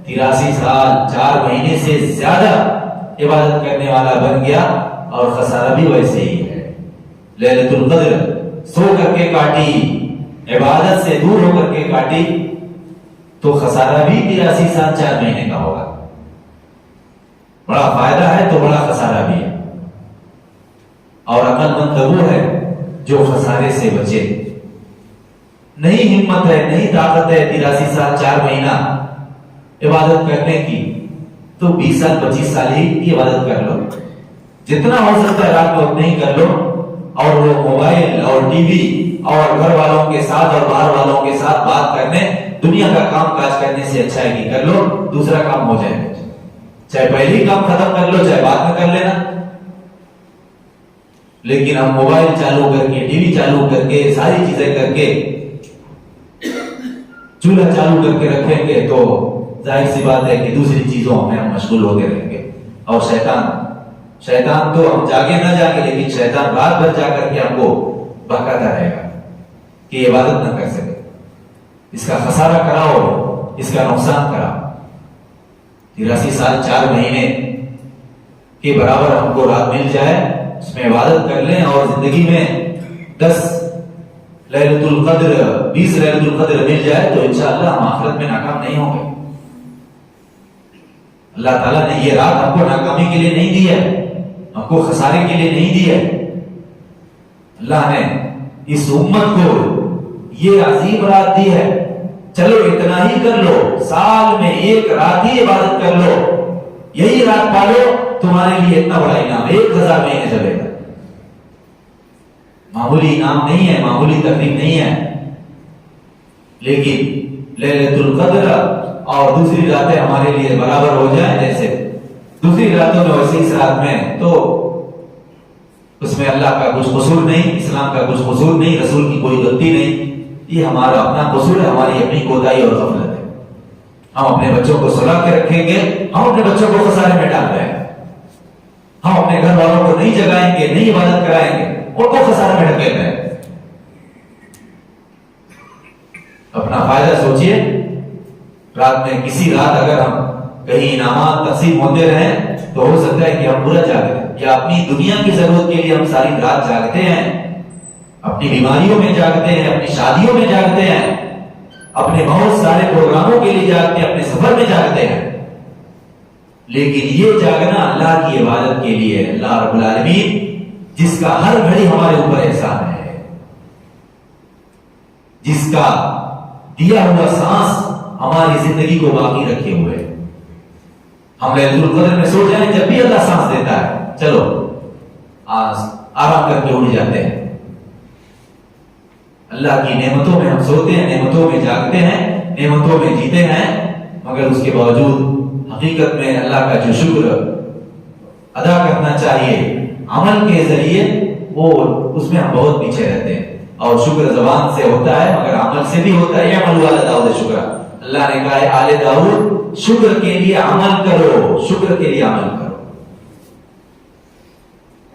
83 سال 4 مہینے سے زیادہ عبادت کرنے والا بن گیا. اور خسارہ بھی ویسے ہی ہے. لیلۃ القدر سو کر کے کاٹی, عبادت سے دور ہو کر کے کاٹی, تو خسارہ بھی 83 سال 4 مہینے کا ہوگا. بڑا فائدہ ہے تو بڑا خسارہ بھی ہے. اور عقل مند وہ ہے جو خسارے سے بچے. نہیں ہمت ہے, نہیں طاقت ہے 83 سال 4 مہینہ عبادت کرنے کی, تو 20 سال 25 سال ہی عبادت کر لو. جتنا ہو سکتا ہے رات میں اتنا ہی کر لو. اور وہ موبائل اور ٹی وی اور گھر والوں کے ساتھ اور باہر والوں کے ساتھ بات کرنے, دنیا کا کام کاج کرنے سے اچھا ہے کہ کر لو, دوسرا کام ہو جائے گا. چاہے پہلی کام ختم کر لو, چاہے بعد میں کر لینا. لیکن ہم موبائل چالو کر کے, ٹی وی چالو کر کے, ساری چیزیں کر کے, چولہا چالو کر کے رکھیں گے تو ظاہر سی بات ہے کہ دوسری چیزوں میں ہم مشغول ہوتے رہیں گے. اور شیطان تو ہم جاگے نہ جاگے, لیکن شیطان رات بھر جا کر کے ہم کو بہکاتا رہے گا کہ عبادت نہ کر سکے. اس کا خسارہ کراؤ, اس کا نقصان کراؤ. 83 سال 4 مہینے کے برابر ہم کو رات مل جائے, اس میں عبادت کر لیں, اور زندگی میں 10 لیلۃ القدر 20 لیلۃ القدر مل جائے تو انشاءاللہ ہم آخرت میں ناکام نہیں ہوں گے. اللہ تعالیٰ نے یہ رات ہم کو ناکامی کے لیے نہیں دی ہے, ہم کو خسارے کے لیے نہیں دی ہے. اللہ نے اس امت کو یہ عظیم رات دی ہے. چلو اتنا ہی کر لو, سال میں 1 رات ہی عبادت کر لو, یہی رات پالو, تمہارے لیے اتنا بڑا انعام 1000 مہینے چلے گا. معمولی انعام نہیں ہے, معمولی تقریب نہیں ہے. لیکن لیلۃ القدر اور دوسری راتیں ہمارے لیے برابر ہو جائیں, جیسے دوسری راتوں میں ویسے اس رات میں, تو اس میں اللہ کا کچھ قصور نہیں, اسلام کا کچھ قصور نہیں, رسول کی کوئی غلطی نہیں. یہ ہمارا اپنا قصور ہے, ہماری اپنی کوتاہی اور غفلت ہے. ہم اپنے بچوں کو سلا کے رکھیں گے, ہم اپنے بچوں کو خسارے میں ڈال رہے ہیں. ہم اپنے گھر والوں کو نہیں جگائیں گے, نہیں عبادت کرائیں گے, ان کو خسارے میں ڈھکیل رہے ہیں. اپنا فائدہ سوچئے. رات میں کسی رات اگر ہم کہیں انعامات تقسیم ہوتے رہیں تو ہو سکتا ہے کہ ہم پورا جاگیں, یا اپنی دنیا کی ضرورت کے لیے ہم ساری رات جاگتے ہیں, اپنی بیماریوں میں جاگتے ہیں, اپنی شادیوں میں جاگتے ہیں, اپنے بہت سارے پروگراموں کے لیے جاگتے ہیں, اپنے سفر میں جاگتے ہیں. لیکن یہ جاگنا اللہ کی عبادت کے لیے, اللہ رب العالمین جس کا ہر گھڑی ہمارے اوپر احسان ہے, جس کا دیا ہوا سانس ہماری زندگی کو باقی رکھے ہوئے. ہم لیلۃ القدر میں سو جائیں, جب بھی اللہ سانس دیتا ہے چلو آرام کر کے اٹھ جاتے ہیں. اللہ کی نعمتوں میں ہم سوتے ہیں, نعمتوں میں جاگتے ہیں, نعمتوں میں جیتے ہیں, مگر اس کے باوجود حقیقت میں اللہ کا جو شکر ادا کرنا چاہیے عمل کے ذریعے, وہ اس میں ہم بہت پیچھے رہتے ہیں. اور شکر زبان سے ہوتا ہے مگر عمل سے بھی ہوتا ہے. عمل والا داؤد شکر, اللہ نے کہا ہے آل داؤد شکر کے لیے عمل کرو, شکر کے لیے عمل کرو.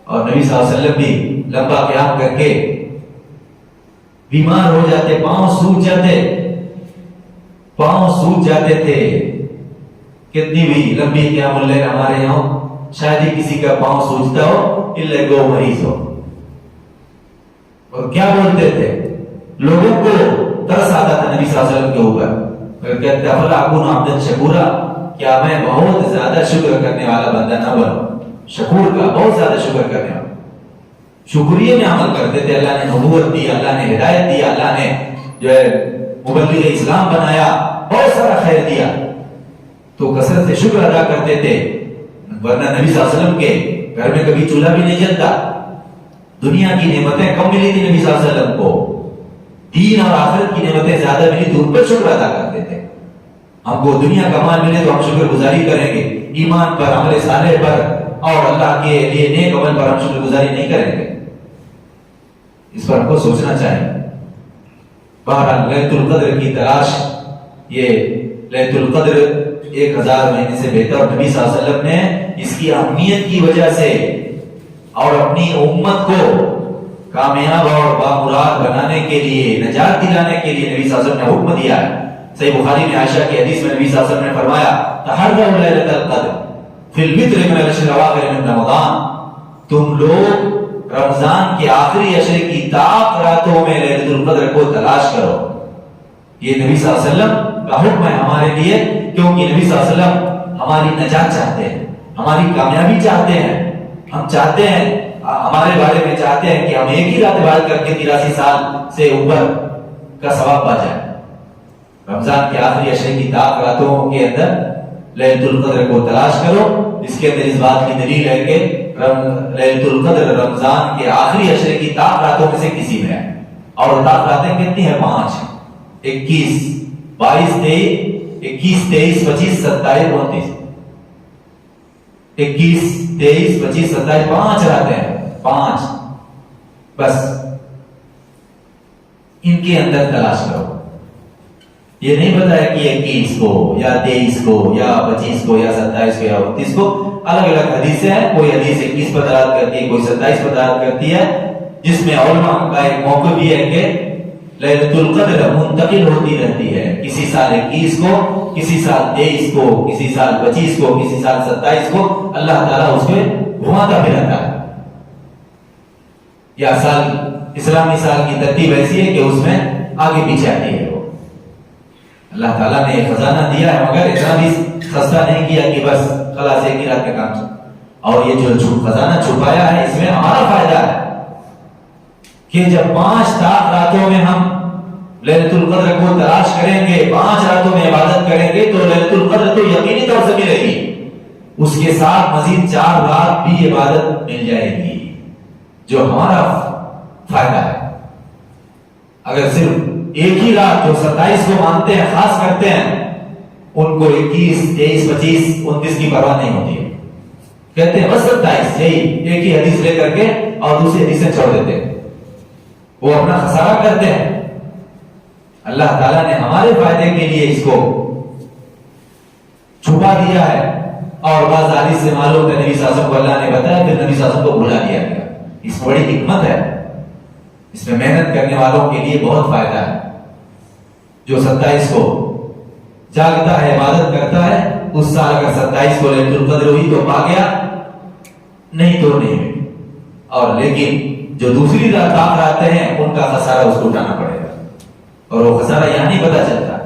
اور نبی صلی اللہ علیہ وسلم بھی لمبا قیام کر کے بیمار ہو جاتے, پاؤں سوج جاتے تھے. کتنی بھی لمبی قیام اللیل ہمارے یہاں, شاید ہی کسی کا پاؤں سوجتا ہو الا گو مریض ہو. اور کیا بولتے تھے, لوگوں کو ترس آتا تھا نبی صلی اللہ علیہ وسلم کے اوپر. کہتے افلا اکون عبدا شکورا, کیا میں بہت زیادہ شکر کرنے والا بندہ نہ بنوں, شکور کا, بہت زیادہ شکر کرنے والا. شکریہ میں عمل کرتے تھے. اللہ نے نبوت دی, اللہ نے ہدایت دی, اللہ نے جو ہے مبلغ اسلام بنایا, بہت سارا خیر دیا, تو کثرت سے شکر ادا کرتے تھے. ورنہ نبی صلی اللہ علیہ وسلم کے گھر میں کبھی چولہا بھی نہیں جلتا. دنیا کی نعمتیں کم ملی تھی نبی صلی اللہ علیہ وسلم کو, دین اور آخرت کی نعمتیں زیادہ ملی تو ان پر شکر ادا کرتے تھے. ہم کو دنیا کا مال ملے تو ہم شکر گزاری کریں گے, ایمان پر, عمل صالح پر اور اللہ کے لیے نیک عمل پر ہم شکر گزاری نہیں کریں گے. اس پر ہم کو سوچنا چاہیے. بہرحال لیلۃ القدر کی تلاش, یہ لیلۃ القدر 1000 مہینے سے بہتر. اور نبی صلی اللہ علیہ وسلم نے اس کی اہمیت کی وجہ سے اور اپنی امت کو کامیاب اور بامراد بنانے کے لیے، نجات دلانے کے لیے نبی صلی اللہ علیہ وسلم نے حکم دیا ہے. صحیح بخاری میں عائشہ کی حدیث میں نبی صلی اللہ علیہ وسلم نے فرمایا تحروا لیلۃ القدر فی الوتر من العشر الاواخر من رمضان، تم لوگ رمضان کے آخری عشرے کی طاق راتوں میں لیلۃ القدر کو تلاش کرو. یہ نبی صلی اللہ علیہ وسلم کا حکم ہے ہمارے لیے، کیونکہ نبی صلی اللہ علیہ وسلم ہماری نجات چاہتے ہیں، ہماری کامیابی چاہتے ہیں. ہم چاہتے ہیں، ہمارے بارے میں چاہتے ہیں کہ ہم ایک ہی رات عبادت کر کے 83 سال سے اوپر کا ثواب پا جائیں. رمضان کے آخری عشرے کی طاق راتوں کے اندر لیلۃ القدر کو تلاش کرو. اس کے اندر اس بات کی دلیل ہے کہ لیلۃ القدر رمضان کے آخری عشرے کی طاق راتوں میں سے کسی میں ہے. اور طاق راتیں کتنی ہیں؟ 5. 21 22 23 21 23 25 27 29. 21 23 25 27 5 راتیں ہیں. 5 بس ان کے اندر تلاش کرو. یہ نہیں پتا ہے کہ 21 کو یا 23 کو یا 25 کو یا 27 کو یا 29 کو. الگ الگ حدیثیں ہیں. کوئی حدیث 21 پر دلالت کرتی ہے، کوئی 27 پر دلالت کرتی ہے، جس میں علماء کا ایک موقع بھی ہے کہ لیلۃ القدر منتقل ہوتی رہتی ہے. کسی سال 21 کو، کسی سال 23 کو، کسی سال 25 کو، کسی سال 27 کو اللہ تعالیٰ اس پہ گھماتا پھراتا ہے. یا سال اسلامی سال کی ترتیب ایسی ہے کہ اس میں آگے پیچھے آتی ہے. وہ اللہ تعالیٰ نے یہ خزانہ دیا ہے، مگر اتنا بھی سستا نہیں کیا کہ بس خلاص ایک ہی رات کا کام. اور یہ جو خزانہ چھپایا ہے اس میں ہمارا فائدہ ہے کہ جب 5 طاق راتوں میں ہم لیلۃ القدر کو تلاش کریں گے، 5 راتوں میں عبادت کریں گے، تو لیلۃ القدر تو یقینی طور سے ملے گی. اس کے ساتھ مزید 4 رات بھی عبادت مل جائے گی، جو ہمارا فائدہ ہے. اگر صرف ایک ہی رات جو 27 کو مانتے ہیں، خاص کرتے ہیں، ان کو 21 23 25 29 کی پرواہ نہیں ہوتی ہے. کہتے ہیں بس 27 یہی ایک ہی حدیث لے کر کے اور دوسری حدیثیں چھوڑ دیتے ہیں. وہ اپنا خسارہ کرتے ہیں. اللہ تعالیٰ نے ہمارے فائدے کے لیے اس کو چھپا دیا ہے. اور بعض حدیث سے معلوم ہے نبی صلی اللہ علیہ وسلم کو اللہ نے بتایا، پھر نبی صلی اللہ علیہ وسلم کو بھلا دیا گیا. اس بڑی حکمت ہے. اس میں محنت کرنے والوں کے لیے بہت فائدہ ہے. جو 27 کو جاگتا ہے، عبادت کرتا ہے، اس سال اگر 27 کو لیلۃ القدر ہوئی تو پا گیا، نہیں تو نہیں ہوئی. اور لیکن جو دوسری طاق راتیں ہیں ان کا خسارہ اس کو اٹھانا پڑے گا. اور وہ خسارہ یہاں نہیں پتا چلتا.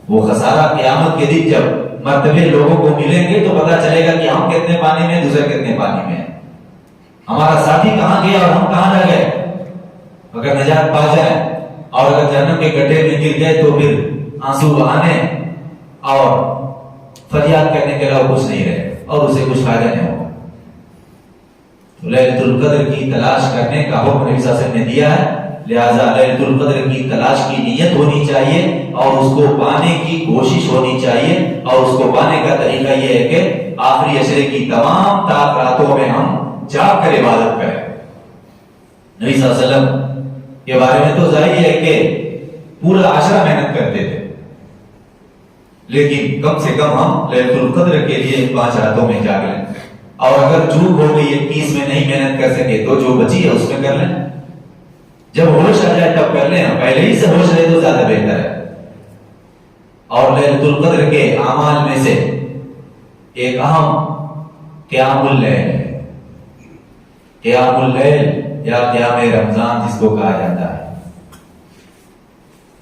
وہ خسارہ قیامت کے دن جب مرتبے لوگوں کو ملیں گے تو پتا چلے گا کہ ہم کتنے پانی میں، دوسرے کتنے پانی میں. ہمارا ساتھی کہاں گیا اور ہم کہاں رہ گئے. اگر نجات پا جائے اور اگر جہنم کے گڈھے میں گر گئے تو پھر آنسو بہانے اور فریاد کرنے کے علاوہ کچھ نہیں رہے اور اسے کچھ فائدہ نہیں ہوگا. تو لیلۃ القدر کی تلاش کرنے کا حکم نبی صلی اللہ علیہ وسلم نے دیا ہے. لہذا لیلۃ القدر کی تلاش کی نیت ہونی چاہیے اور اس کو پانے کی کوشش ہونی چاہیے. اور اس کو پانے کا طریقہ یہ ہے کہ آخری عشرے کی تمام طاق راتوں میں ہم جاگ کر عبادت کریں. نبی صلی اللہ علیہ وسلم کے بارے میں تو ظاہر ہے کہ پورا عشرہ محنت کرتے تھے، لیکن کم سے کم ہم لیلۃ القدر کے لیے 5 راتوں میں جاگ لیں. اور اگر چوک ہو گئی 21 میں نہیں محنت کر سکے تو جو بچی ہے اس میں کر لیں. جب ہوش آ جائے تب کر لیں. پہلے ہی سے ہوش رہے تو زیادہ بہتر ہے. اور لیلۃ القدر کے اعمال میں سے ایک اہم قیام اللیل ہے. قیام اللیل یا قیام رمضان جس کو کہا جاتا ہے.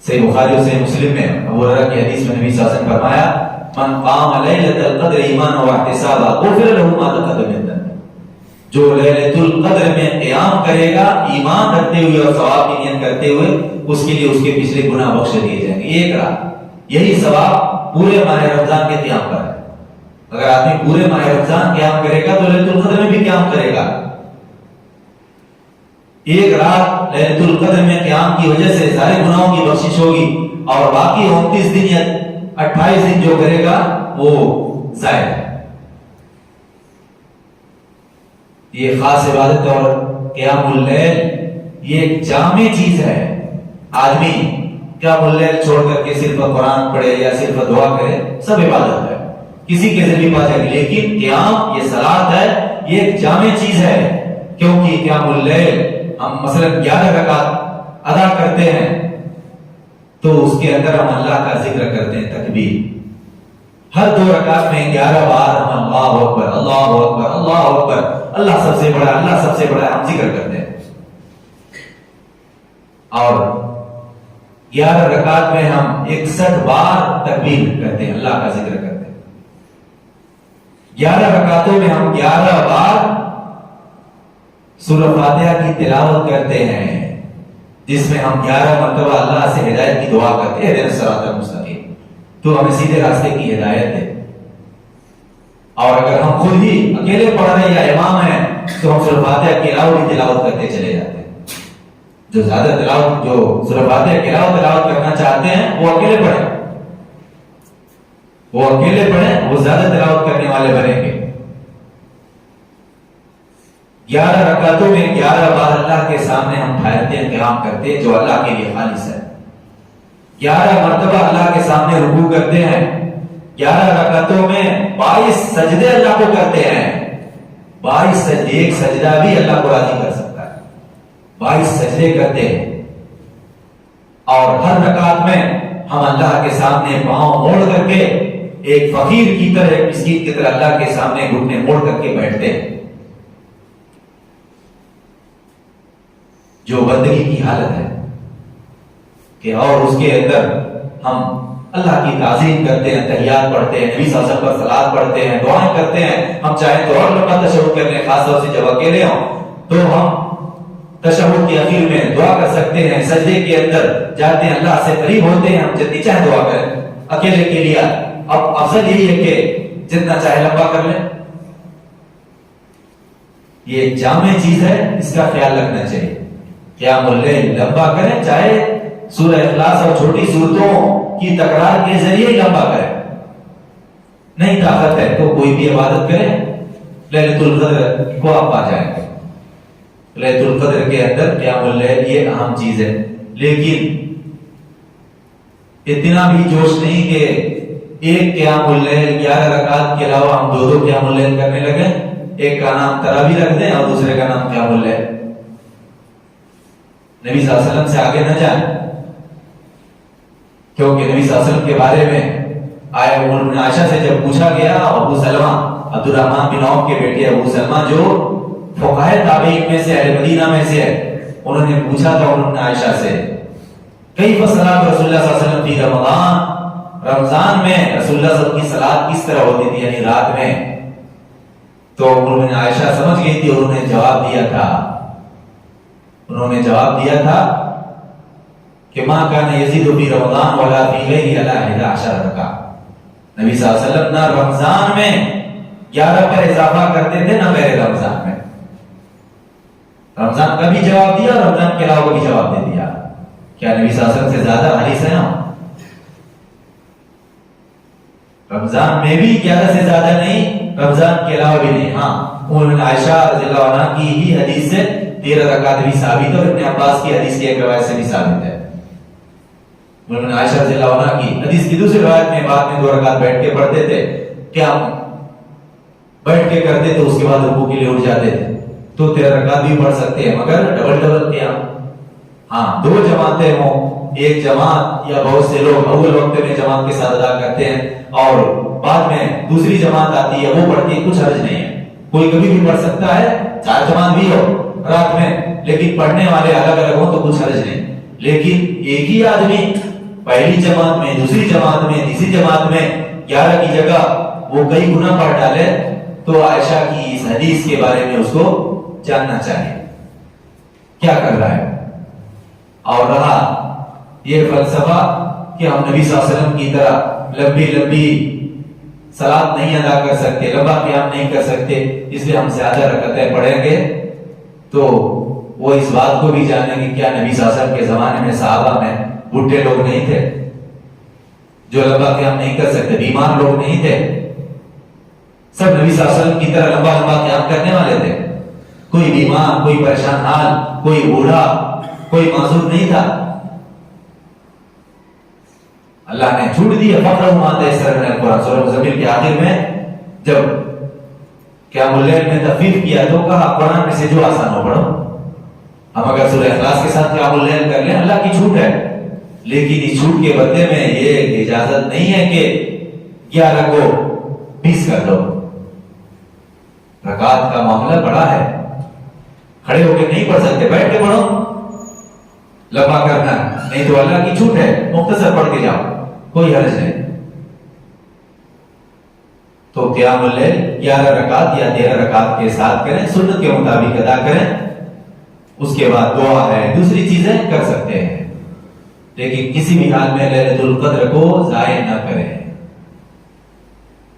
صحیح بخاری و صحیح مسلم میں ابو ہریرہ کی حدیث میں نبی صلی اللہ علیہ وسلم فرمایا من قام لیلۃ القدر ایمانا واحتسابا غفر له ما تقدم من ذنبه. جو لیلۃ القدر میں قیام کرے گا ایمان رکھتے ہوئے اور ثواب کی نیت کرتے ہوئے، اس کے لیے اس کے پچھلے گناہ بخش دیے جائیں گے. ایک رات یہی ثواب پورے ماہ رمضان کے قیام پر ہے. اگر آدمی پورے ماہ رمضان قیام کرے گا تو لیلۃ القدر میں بھی قیام کرے گا. ایک رات لیلۃ القدر میں قیام کی وجہ سے سارے گناہوں کی بخشش ہوگی اور باقی 29 دن یا 28 دن جو کرے گا وہ ضائع ہے. یہ خاص عبادت اور قیام اللیل یہ ایک جامع چیز ہے. آدمی قیام اللیل چھوڑ کر کے صرف قرآن پڑھے یا صرف دعا کرے، سب عبادت ہے. کسی کے ذریعے پا جائے گی، لیکن قیام یہ صلاۃ ہے، یہ ایک جامع چیز ہے، کیونکہ قیام اللیل ہم مثلا 11 رکعت ادا کرتے ہیں تو اس کے اندر ہم اللہ کا ذکر کرتے ہیں، تکبیر، ہر 2 رکعت میں 11 بار ہم اللہ اکبر اللہ اکبر اللہ اکبر، اللہ سب سے بڑا اللہ سب سے بڑا ہم ذکر کرتے ہیں، اور 11 رکعت میں ہم 61 بار تکبیر کرتے ہیں، اللہ کا ذکر کرتے ہیں، 11 رکعتوں میں ہم 11 بار سورہ فاتحہ کی تلاوت کرتے ہیں، جس میں ہم 11 مرتبہ اللہ سے ہدایت کی دعا کرتے ہیں، اہدنا الصراط المستقیم، تو ہمیں سیدھے راستے کی ہدایت دے۔ اور اگر ہم خود ہی اکیلے پڑھ رہے ہیں یا امام ہیں تو ہم سورہ فاتحہ کے علاوہ بھی تلاوت کرتے چلے جاتے ہیں، جو زیادہ تلاوت، جو سورہ فاتحہ کے علاوہ تلاوت کرنا چاہتے ہیں وہ اکیلے پڑھیں، وہ اکیلے پڑھیں، وہ زیادہ تلاوت کرنے والے بنیں گے۔ 11 رکعتوں میں 11 بار اللہ کے سامنے ہم ٹھہرتے ہیں، قیام کرتے ہیں جو اللہ کے لیے خالص ہے، 11 مرتبہ اللہ کے سامنے رکوع کرتے ہیں، 11 رکعتوں میں 22 سجدے اللہ کو کرتے ہیں، 22 سجدے، ایک سجدہ بھی اللہ کو راضی کر سکتا ہے، 22 سجدے کرتے ہیں، اور ہر رکعت میں ہم اللہ کے سامنے پاؤں موڑ کر کے ایک فقیر کی طرح، ایک مسکین کی طرح اللہ کے سامنے گھٹنے موڑ کر کے بیٹھتے ہیں، جو بندگی کی حالت ہے کہ، اور اس کے اندر ہم اللہ کی تعظیم کرتے ہیں، تحیات پڑھتے ہیں، نبی صلی اللہ علیہ وسلم پر صلوات پڑھتے ہیں، دعائیں کرتے ہیں، ہم چاہیں تو اور لمبا تشہد کر لیں، خاص طور سے جب اکیلے ہوں تو ہم تشہد کی اخیر میں دعا کر سکتے ہیں، سجدے کے اندر جاتے ہیں، اللہ سے قریب ہوتے ہیں، ہم جتنی چاہے دعا کریں، اکیلے کے لیے اب افضل یہی ہے کہ جتنا چاہے لمبا کر لیں، یہ ایک جامع چیز ہے، اس کا خیال رکھنا چاہیے، قیام اللیل لمبا کریں، چاہے سورہ اخلاص اور چھوٹی صورتوں کی تکرار کے ذریعے لمبا کریں، نہیں طاقت ہے تو کوئی بھی عبادت کریں، لیلۃ القدر کو آپ پا جائیں گے، لیلۃ القدر کے اندر قیام اللیل یہ اہم چیز ہے، لیکن اتنا بھی جوش نہیں کہ ایک قیام اللیل 11 رکعت کے علاوہ ہم 2 قیام اللیل کرنے لگے، ایک کا نام تراویح رکھ دیں اور دوسرے کا نام قیام اللیل، نبی صلی اللہ علیہ وسلم سے آگے نہ جائیں، کیونکہ نبی صلی اللہ علیہ وسلم کے بارے میں آئے ام عائشہ سے جب پوچھا گیا، ابو سلمہ عبد الرحمن بن عوف کے بیٹے ابو سلمہ جو فقہائے تابعین میں سے، اہل مدینہ میں سے ہے، انہوں نے پوچھا تھا ام عائشہ سے، کیف صلاۃ رسول اللہ صلی اللہ علیہ وسلم فی رمضان، رمضان میں رسول اللہ صلی اللہ علیہ وسلم کی صلاۃ کس طرح ہوتی تھی، یعنی رات میں، تو ام عائشہ سمجھ گئی تھی، انہوں نے جواب دیا تھا، انہوں نے جواب دیا تھا کہ ما کان یزید فی رمضان ولا فی غیرہ الا 11 رکعت، نبی صلی اللہ علیہ وسلم نہ رمضان میں 11 پر اضافہ کرتے تھے نہ غیر رمضان میں، رمضان کا بھی جواب دیا، رمضان کے علاوہ بھی جواب دے دیا، کیا نبی صلی اللہ علیہ وسلم سے زیادہ حدیث ہے؟ رمضان میں بھی 11 سے زیادہ نہیں، رمضان کے علاوہ بھی نہیں، ہاں ام عائشہ رضی اللہ عنہا کی ہی حدیث سے 13 رکعت بھی ثابت ہے، اور ابن عباس کی حدیث کی ایک روایت سے بھی ثابت ہے، ام عائشہ رضی اللہ عنہا کی حدیث کی دوسری روایت میں بعد میں 2 رکعت بیٹھ کے پڑھتے تھے، کیا بیٹھ کے کرتے تو اس کے بعد رکوع کے لیے اٹھ جاتے تھے، تو 13 رکعت بھی پڑھ سکتے ہیں، مگر ڈبل قیام، ہاں 2 جماعتیں ہوں، ایک جماعت یا بہت سے لوگ اول وقت میں جماعت کے ساتھ ادا کرتے ہیں اور بعد میں دوسری جماعت آتی ہے وہ پڑھتی ہے، کچھ حرج نہیں ہے، کوئی کبھی بھی پڑھ سکتا ہے، 4 جماعت بھی ہو رات میں، لیکن پڑھنے والے الگ الگ ہوں تو کچھ حرج نہیں، لیکن ایک ہی آدمی پہلی جماعت میں، دوسری جماعت میں، تیسری جماعت میں 11 کی جگہ وہ کئی گنا پڑھ ڈالے، تو عائشہ کی اس حدیث کے بارے میں اس کو جاننا چاہیے کیا کر رہا ہے، اور رہا یہ فلسفہ کہ ہم نبی صلی اللہ علیہ وسلم کی طرح لمبی لمبی صلاۃ نہیں ادا کر سکتے، لمبا قیام نہیں کر سکتے، اس لیے ہم زیادہ رکعتیں پڑھیں گے، تو وہ اس بات کو بھی جانیں گے کیا نبی صلی اللہ علیہ وسلم کے زمانے میں صحابہ میں بوڑھے لوگ نہیں تھے جو لمبا قیام نہیں کر سکتے، بیمار لوگ نہیں تھے، سب نبی صلی اللہ علیہ وسلم کی طرح لمبا لمبا قیام کرنے والے تھے، کوئی بیمار، کوئی پریشان حال، کوئی بوڑھا، کوئی معذور نہیں تھا۔ اللہ نے چھوٹ دی ہے فقرہ ما تیسر من القرآن. سورہ مزمل کے آخر میں جب قیام اللیل میں تخفیف کیا تو کہا قرآن میں سے جو آسان ہو پڑھو. ہم اگر سورہ اخلاص کے ساتھ قیام اللیل کر لیں اللہ کی چھوٹ ہے، لیکن اس چھوٹ کے بدلے میں یہ اجازت نہیں ہے کہ 11 کو 20 کر دو. رکعت کا معاملہ بڑا ہے، کھڑے ہو کے نہیں پڑھ سکتے، بیٹھ کے پڑھو. لمبا کرنا نہیں تو اللہ کی چھوٹ ہے، مختصر پڑھ کے جاؤ، کوئی حرج نہیں. تو قیام اللیل 11 رکعت یا 13 رکعت کے ساتھ کریں، سنت کے مطابق ادا کریں. اس کے بعد دعا ہے، دوسری چیزیں کر سکتے ہیں، لیکن کسی بھی حال میں لیلۃ القدر کو ضائع نہ کریں.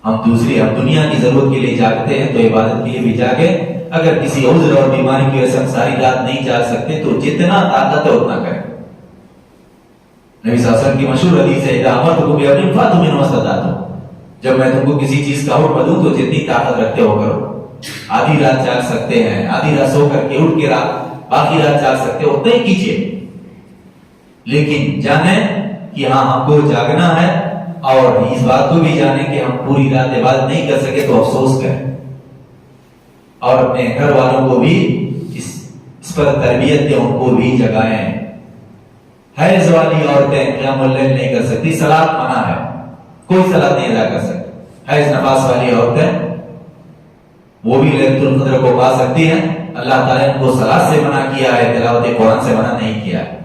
ہم دنیا کی ضرورت کے لیے جاگتے ہیں تو عبادت کے لیے بھی جاگیں. اگر کسی عذر اور بیماری کی وجہ سے ہم ساری رات نہیں جاگ سکتے تو جتنا طاقت ہے اتنا کریں. نبی صلی اللہ علیہ وسلم کی مشہور حدیث ہے اذا امرتکم بامر فاتوا منہ ما استطعتم. جب میں تم کو کسی چیز کا حکم دوں تو جتنی طاقت رکھتے ہو کرو. آدھی رات جاگ سکتے ہیں، آدھی رات سو کر کے اٹھ کے باقی رات جاگ سکتے ہو، اتنا ہی کیجیے. لیکن جانیں کہ ہاں ہم کو جاگنا ہے، اور اس بات کو بھی جانیں کہ ہم پوری رات عبادت نہیں کر سکے تو افسوس کریں. اور اپنے گھر والوں کو بھی اس پر تربیت دیں، ان کو بھی جگائیں. حیض والی عورتیں قیام اللیل نہیں کر سکتی، صلاۃ منع ہے، کوئی صلاۃ نہیں ادا کر سکتی. حیض نفاس والی عورتیں وہ بھی لیلۃ القدر کو پا سکتی ہیں. اللہ تعالیٰ نے ان کو صلاۃ سے منع کیا ہے، تلاوت قرآن سے منع نہیں کیا ہے.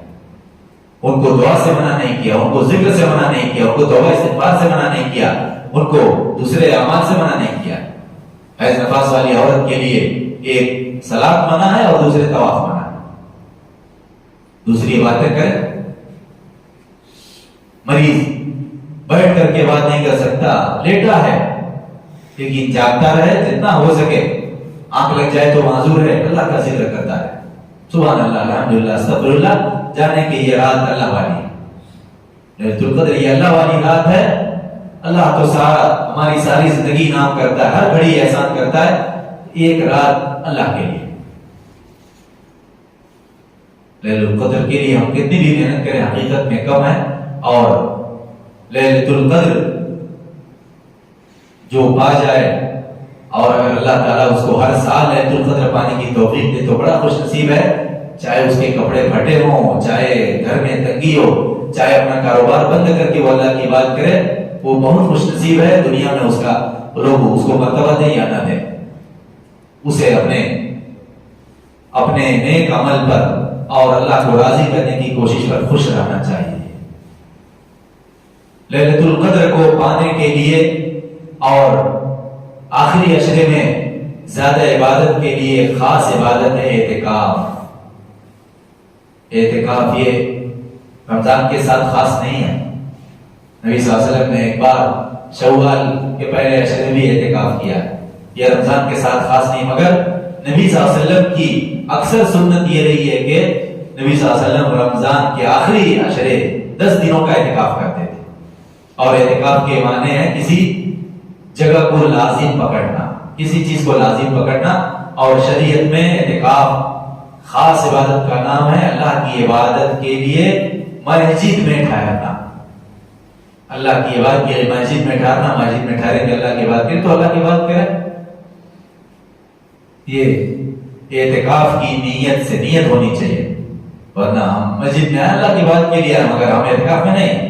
ان کو دعا سے منع نہیں کیا، ان کو ذکر سے منع نہیں کیا، ان کو توبہ استغفار سے منع نہیں کیا، ان کو دوسرے اعمال سے منع نہیں کیا. حیض نفاس والی عورت کے لیے ایک صلاۃ منع ہے اور دوسرے طواف منع ہے. دوسری باتیں کریں. مریض بیٹھ کر کے بات نہیں کر سکتا، لیٹا ہے، لیکن جاگتا رہے جتنا ہو سکے. آنکھ لگ جائے تو معذور ہے، اللہ کا ذکر کرتا ہے، سبحان اللہ الحمدللہ استغفر اللہ. جانے کہ یہ رات اللہ والی ہے، لیلۃ القدر یہ اللہ والی رات ہے. اللہ تو ہماری ساری زندگی نام کرتا ہے، ہر گھڑی احسان کرتا ہے. ایک رات اللہ کے لیے، لیلۃ القدر کے لیے ہم کتنی بھی محنت کریں حقیقت میں کم ہے. اور لیلۃ القدر جو پا جائے، اور اگر اللہ تعالیٰ اس کو ہر سال لیلۃ القدر پانے کی توفیق دے تو بڑا خوش نصیب ہے. چاہے اس کے کپڑے پھٹے ہوں، چاہے گھر میں تنگی ہو، چاہے اپنا کاروبار بند کر کے وہ اللہ کی بات کرے، وہ بہت خوش نصیب ہے. دنیا میں اس کا لوگ اس کو مرتبہ دیں یا نہ دیں، اسے اپنے نیک عمل پر اور اللہ کو راضی کرنے کی کوشش پر خوش رہنا چاہیے. لیلۃ القدر کو پانے کے لیے اور آخری عشرے میں زیادہ عبادت کے لیے خاص عبادت ہے اعتکاف. اعتکاف یہ رمضان کے ساتھ خاص نہیں ہے. نبی صلی اللہ علیہ وسلم نے ایک بار شوال کے پہلے عشرے میں بھی اعتکاف کیا. یہ رمضان کے ساتھ خاص نہیں، مگر نبی صلی اللہ علیہ وسلم کی اکثر سنت یہ رہی ہے کہ نبی صلی اللہ علیہ وسلم رمضان کے آخری عشرے 10 دنوں کا اعتکاف کرتے تھے. اور اعتکاف کے معنی ہے کسی جگہ کو لازم پکڑنا، کسی چیز کو لازم پکڑنا. اور شریعت میں اعتکاف خاص عبادت کا نام ہے. اللہ کی عبادت کے لیے مسجد میں ٹھہرنا، اللہ کی عبادت کے لیے مسجد میں ٹھہرنا. مسجد میں ٹھہرے کہ اللہ کی بات کرے تو اللہ کی بات کرے. یہ اعتکاف کی نیت ہونی چاہیے، ورنہ ہم مسجد میں اللہ کی بات کے لیے مگر ہم اعتکاف میں نہیں.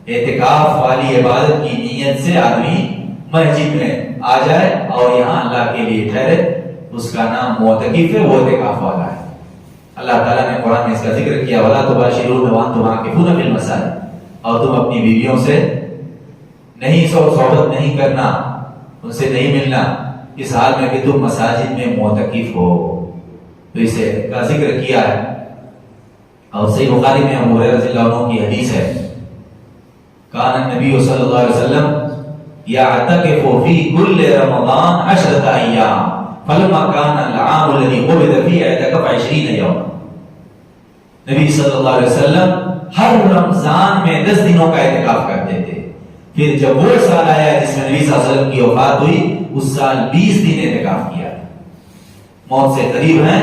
اعتکاف والی عبادت کی نیت سے آدمی مسجد میں آ جائے اور یہاں اللہ کے لیے ٹھہرے، اس کا نام معتکف ہے، وہ اعتکاف والا ہے. اللہ تعالیٰ نے قرآن میں اس کا ذکر کیا وَلَا تُبَاشِرُوهُنَّ وَأَنْتُمْ عَاكِفُونَ فِي الْمَسَاجِدِ. اور تم اپنی بیویوں سے نہیں صحبت نہیں کرنا، ان سے نہیں ملنا اس حال میں کہ تم مساجد میں معتکف ہو. تو اسے کا ذکر کیا ہے. اور صحیح بخاری میں ابو ہریرہ رضی اللہ عنہ کی حدیث ہے کان النبی صلی اللہ علیہ وسلم یعتکف فی کل رمضان 10 ایام فلما کان العام الذی قبض فیہ اعتکف 20 یوما. نبی صلی اللہ علیہ وسلم ہر رمضان میں 10 دنوں کا اعتکاف کرتے تھے. پھر جب وہ سال آیا جس میں نبی صلی اللہ علیہ وسلم کی وفات ہوئی، اس سال 20 دن اعتکاف کیا. موت سے قریب ہیں،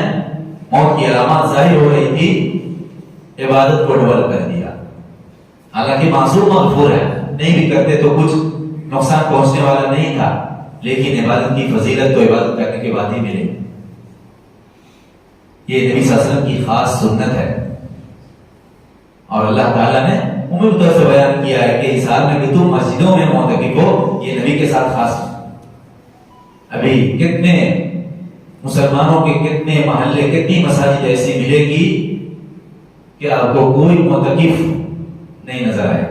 موت کی علامات ظاہر ہو رہی تھی، عبادت کو ڈبل کر دیا. حالانکہ معصوم مغفور ہے، نہیں بھی کرتے تو کچھ نقصان پہنچنے والا نہیں تھا، لیکن عبادت کی فضیلت تو عبادت کرنے کے بعد ہی ملے۔ یہ نبی صلی اللہ علیہ وسلم کی خاص سنت ہے، اور اللہ تعالیٰ نے عمومی طور سے بیان کیا ہے کہ اس حال میں کہ تم مسجدوں میں معتکف ہو، یہ نبی کے ساتھ خاص ہے۔ ابھی کتنے مسلمانوں کے کتنے محلے، کتنی مساجد ایسی ملے گی کہ آپ کو کوئی معتکف نہیں نظر آئے،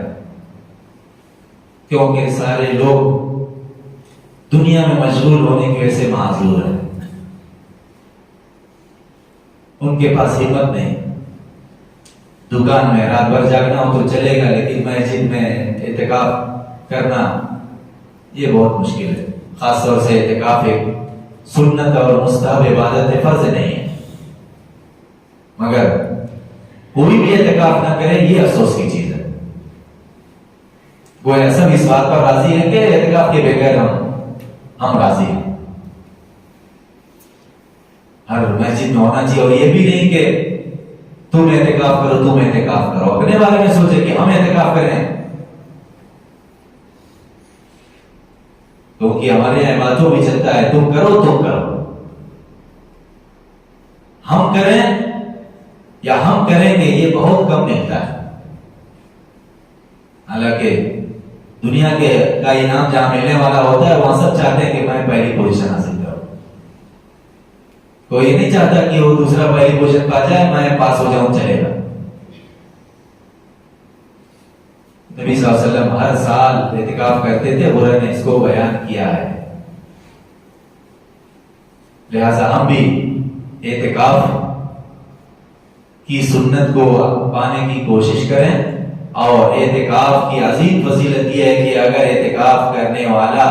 کیونکہ سارے لوگ دنیا میں مشغول ہونے کی وجہ سے معذور ہیں، ان کے پاس ہمت نہیں۔ دکان میں رات بھر جاگنا ہو تو چلے گا، لیکن مسجد میں اعتکاف کرنا یہ بہت مشکل ہے۔ خاص طور سے اعتکاف ایک سنت اور مستحب عبادت ہے، فرض نہیں ہے، مگر کوئی بھی اعتکاف نہ کرے یہ افسوس کی چیز ہے۔ گویا سب اس بات پر راضی ہے کہ اعتکاف کے بغیر ہم راضی ہیں، ہر مسجد میں ہونا چاہیے۔ اور یہ بھی نہیں کہ تم اعتکاف کرو، تم اعتکاف کرو، اپنے بارے میں سوچے کہ ہم اعتکاف کریں، کیونکہ ہمارے یہاں باتوں بھی چلتا ہے تم کرو تم کرو، ہم کریں یا ہم کریں گے یہ بہت کم ملتا ہے۔ حالانکہ دنیا کے کا انعام جہاں ملنے والا ہوتا ہے وہاں سب چاہتے ہیں کہ میں پہلی پوزیشن حاصل کروں، کوئی نہیں چاہتا کہ وہ دوسرا پہلی پوزیشن پا جائے میں پاس ہو جاؤں، چلے گا۔ نبی صلی اللہ علیہ وسلم ہر سال اعتکاف کرتے تھے، قرآن نے اس کو بیان کیا ہے، لہذا ہم بھی اعتکاف کی سنت کو پانے کی کوشش کریں۔ اور اعتکاف کی عظیم فضیلت یہ ہے کہ اگر اعتکاف کرنے والا